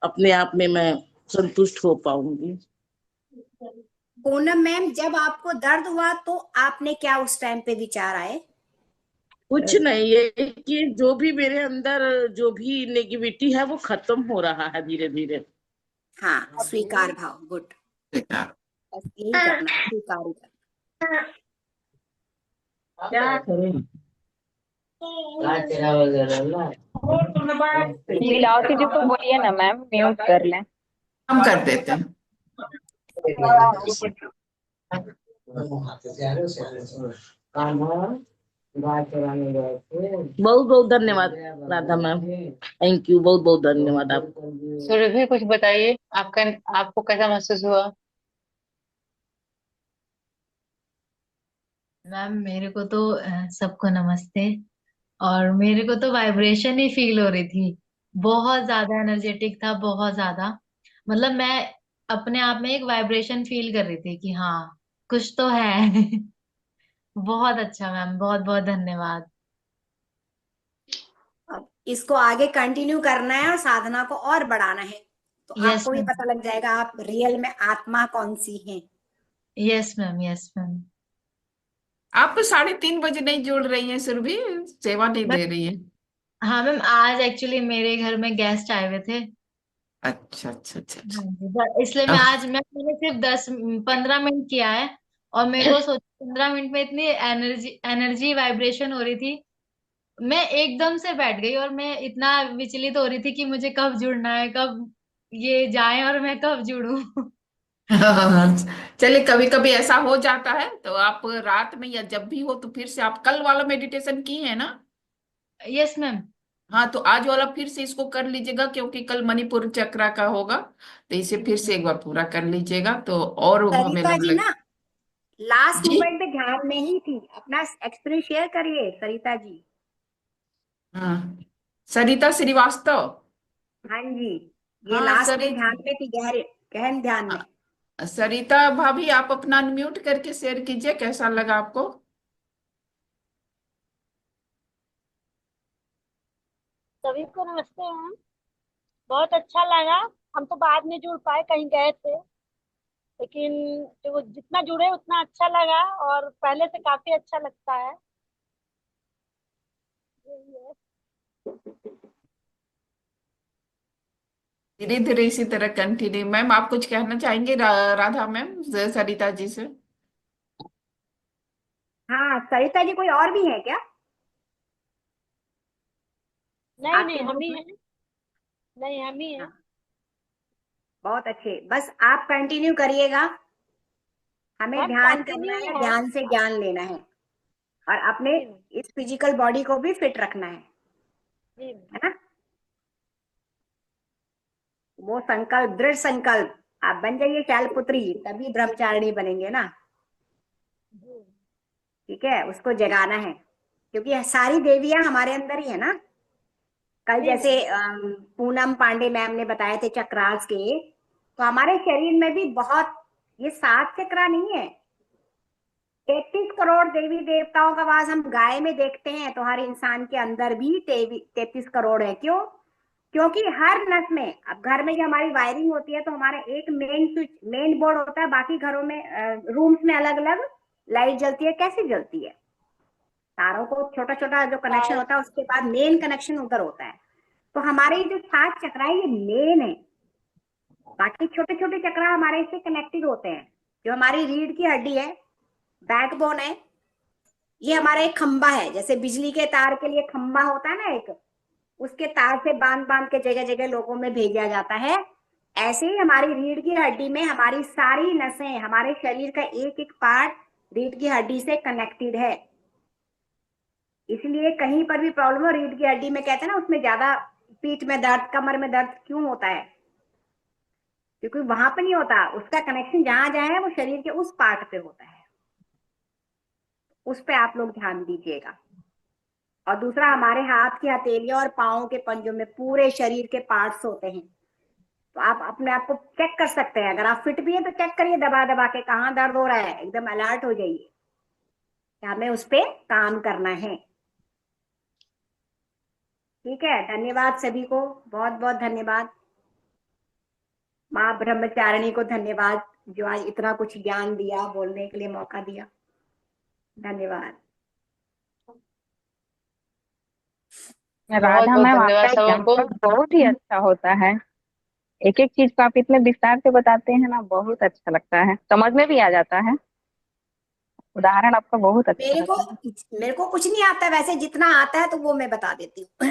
अपने आप में मैं संतुष्ट हो पाऊंगी। पूनम मैम, जब आपको दर्द हुआ तो आपने क्या उस टाइम पे विचार आए? कुछ नहीं, ये कि जो भी मेरे अंदर जो भी नेगेटिविटी है वो खत्म हो रहा है धीरे धीरे। हाँ, स्वीकार भाव, गुड। बस यही करना है, स्वीकार ही करना। क्या करें। लीलावती जी को बोलिए ना मैम म्यूट कर लें। हम कर देते हैं। बहुत बहुत धन्यवाद राधा मैम, थैंक यू, बहुत बहुत धन्यवाद आपको। सुरभि कुछ बताइए, आपको कैसा महसूस हुआ? मैम मेरे को तो सबको नमस्ते। और मेरे को तो वाइब्रेशन ही फील हो रही थी, बहुत ज्यादा एनर्जेटिक था, बहुत ज्यादा। मतलब मैं अपने आप में एक वाइब्रेशन फील कर रही थी कि हाँ कुछ तो है। बहुत अच्छा मैम, बहुत बहुत धन्यवाद। अब इसको आगे कंटिन्यू करना है और साधना को और बढ़ाना है, तो यस आपको भी मैम, पता लग जाएगा आप रियल में आत्मा कौन सी है। Yes ma'am, yes ma'am. आप तो 3:30 बजे नहीं जुड़ रही हैं सुरभि, सेवा नहीं मैम, दे रही है। हाँ मैम, आज एक्चुअली मेरे घर में गेस्ट आए हुए थे। अच्छा अच्छा अच्छा अच्छा। हाँ जी, इसलिए अब मैंने सिर्फ 10-15 मिनट किया है। और मेरे को सोच 15 मिनट में इतनी एनर्जी एनर्जी वाइब्रेशन हो रही थी, मैं एकदम से बैठ गई और मैं इतना विचलित हो रही थी कि मुझे कब जुड़ना है, कब ये जाए और मैं कब जुड़ूं। चलिए, कभी कभी ऐसा हो जाता है, तो आप रात में या जब भी हो तो फिर से आप कल वाला मेडिटेशन की है ना? Yes ma'am. हाँ, तो आज वाला फिर से इसको कर लीजिएगा, क्योंकि कल मणिपुर चक्रा का होगा, तो इसे फिर से एक बार पूरा कर लीजिएगा तो और हमें सरिता जी लग। ना लास्ट जी। मोमेंट में ध्यान में ही थी, अपना एक्सपीरियंस शेयर करिए सरिता जी। हाँ, सरिता श्रीवास्तव। हाँ जी, ये हाँ लास्ट में सरिता। ध्यान में थी, गहरे गहन ध्यान में। सरिता भाभी, आप अपना अनम्यूट करके शेयर कीजिए, कैसा लगा आपको? सभी को नमस्ते मैम। बहुत अच्छा लगा। हम तो बाद में जुड़ पाए, कहीं गए थे, लेकिन जो जितना जुड़े उतना अच्छा लगा, और पहले से काफी अच्छा लगता है। यही है। धीरे धीरे इसी तरह कंटिन्यू। मैम, आप कुछ कहना चाहेंगे राधा मैम, सरिता जी से? हाँ सरिता जी, कोई और भी है क्या नहीं आपके नहीं, हम ग्रुप ही में? हैं। नहीं, हम ही हैं। हाँ, बहुत अच्छे, बस आप कंटिन्यू करिएगा। हमें मैम ध्यान करना कंटिन्यू है, है। ध्यान से ज्ञान लेना है, और अपने जी मैम। इस फिजिकल बॉडी को भी फिट रखना जी मैम। है ना? वो संकल्प, दृढ़ संकल्प, आप बन जाइए शैलपुत्री, तभी ब्रह्मचारिणी बनेंगे ना। जी। ठीक है, उसको जगाना है, क्योंकि सारी देवियां हमारे अंदर ही है ना। कल जी जैसे मैम। पूनम पांडे मैम ने बताए थे चक्रास के, तो हमारे शरीर में भी बहुत, ये 7 चक्रा नहीं है, 33 करोड़ देवी देवताओं का वास हम गाय में देखते हैं, तो हर इंसान के अंदर भी 33 करोड़ है। क्यों? क्योंकि हर नस में, अब घर में जो हमारी वायरिंग होती है, तो हमारा एक मेन स्विच, मेन बोर्ड होता है, बाकी घरों में रूम्स में अलग अलग लाइट जलती है। कैसे जलती है? तारों को छोटा छोटा जो कनेक्शन होता है, उसके बाद मेन कनेक्शन उधर होता है। तो हमारे जो 7 चक्र है, ये मेन है, बाकी छोटे छोटे चक्र हमारे इससे कनेक्टेड होते हैं। जो हमारी रीढ़ की हड्डी है, बैकबोन है, ये हमारा एक खंबा है, जैसे बिजली के तार के लिए खंबा होता है ना एक, उसके तार से बांध बांध के जगह जगह लोगों में भेजा जाता है। ऐसे ही हमारी रीढ़ की हड्डी में हमारी सारी नसें, हमारे शरीर का एक एक पार्ट रीढ़ की हड्डी से कनेक्टेड है। इसलिए कहीं पर भी प्रॉब्लम हो रीढ़ की हड्डी में, कहते हैं ना, उसमें ज्यादा पीठ में दर्द, कमर में दर्द क्यों होता है? क्योंकि वहां पे नहीं होता, उसका कनेक्शन जहां जहां है वो शरीर के उस पार्ट पे होता है। उस पे आप लोग ध्यान दीजिएगा। और दूसरा, हमारे हाथ की हथेलियों और पाओं के पंजों में पूरे शरीर के पार्ट्स होते हैं, तो आप अपने आप को चेक कर सकते हैं। अगर आप फिट भी है तो चेक करिए दबा दबा के, कहाँ दर्द हो रहा है, एकदम अलर्ट हो जाइए कि हमें उस पे काम करना है। ठीक है, धन्यवाद सभी को, बहुत बहुत धन्यवाद। माँ ब्रह्मचारिणी को धन्यवाद, जो आज इतना कुछ ज्ञान दिया, बोलने के लिए मौका दिया। धन्यवाद। बहुत राधा बहुत मैम, धन्यवाद आपका सबको। एग्जाम्पल बहुत ही अच्छा होता है। एक एक चीज को आप इतने विस्तार से बताते हैं ना, बहुत अच्छा लगता है, समझ में भी आ जाता है। उदाहरण आपका बहुत अच्छा मेरे को रहता है। मेरे को कुछ नहीं आता वैसे, जितना आता है तो वो मैं बता देती हूँ।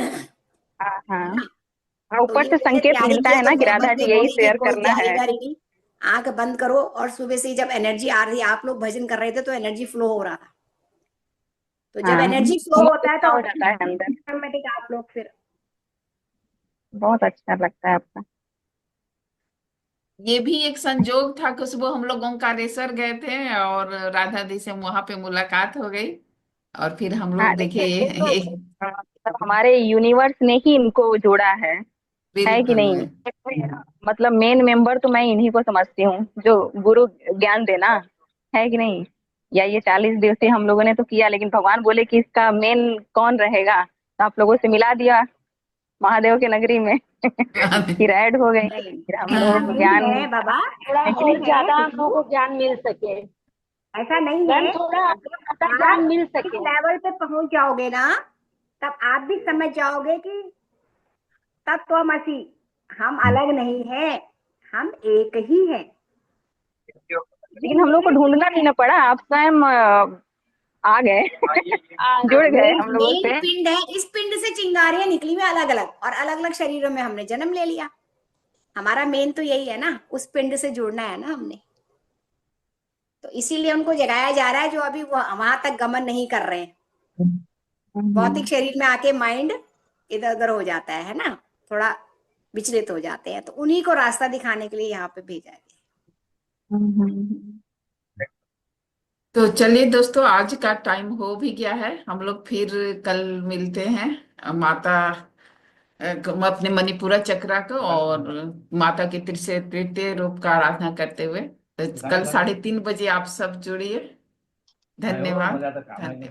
हाँ हाँ। है ना? हाँ, तो ऊपर ये से मैंने संकेत तैयारी मिलता की है, है तो ना कि मोहम्मद राधा ने जी यही बोली कि शेयर कोई करना तैयारी है। करेगी, आंख बंद करो, और सुबह से ही जब एनर्जी आ रही, आप लोग भजन कर रहे थे तो एनर्जी फ्लो हो रहा था। तो जब हाँ, एनर्जी फ्लो बहुत होता है अच्छा तो हो जाता है अंदर। ऑटोमेटिक आप लोग फिर। बहुत अच्छा लगता है आपका। ये भी एक संजोग था कि सुबह हम लोग ओंकारेश्वर गए थे और राधा दी से वहां पे मुलाकात हो गई, और फिर हम हाँ लोग देखे देखिए, ये तो मतलब हमारे यूनिवर्स ने ही इनको जोड़ा है कि बिल्कुल। नहीं? मतलब मेन मेंबर तो मैं इन्हीं को समझती हूँ, जो गुरु ज्ञान देना, है कि नहीं? या ये 40 दिवसीय हम लोगों ने तो किया, लेकिन भगवान बोले कि इसका मेन कौन रहेगा, तो आप लोगों से मिला दिया महादेव के नगरी में। फिर ऐड हो गई, नहीं, फिर हम ऐसा लोग नहीं ज्ञान, है बाबा, थोड़ा है कि और नहीं? ज्यादा हम नहीं, लोगों को ज्ञान मिल सके। ऐसा नहीं मैम है। थोड़ा जब ज्यादा आप ज्ञान मिल इस सके। लेवल पे पहुंच जाओगे ना, तब आप भी समझ जाओगे कि तत्वमसि, हम अलग नहीं है, हम एक ही हैं। लेकिन हम लोग को ढूंढना नहीं ना पड़ा, आप स्वयं आ गए जुड़ गए हम लोगों मेन से। पिंड है, इस पिंड से चिंगारियां निकली हुई अलग अलग, और अलग अलग शरीरों में हमने जन्म ले लिया। हमारा मेन तो यही है ना, उस पिंड से जुड़ना है ना हमने। तो इसीलिए उनको जगाया जा रहा है जो अभी वो वहां तक गमन नहीं कर रहे हैं। भौतिक शरीर में आके माइंड इधर उधर हो जाता है ना, थोड़ा विचलित हो जाते हैं, तो उन्हीं को रास्ता दिखाने के लिए यहाँ पे भेजा गया। तो चलिए दोस्तों, आज का टाइम हो भी गया है, हम लोग फिर कल मिलते हैं। माता अपने मणिपुरा चक्रा को और माता के तृतीय रूप का आराधना करते हुए, तो कल 3:30 बजे आप सब जुड़िए। धन्यवाद। धन्यवाद।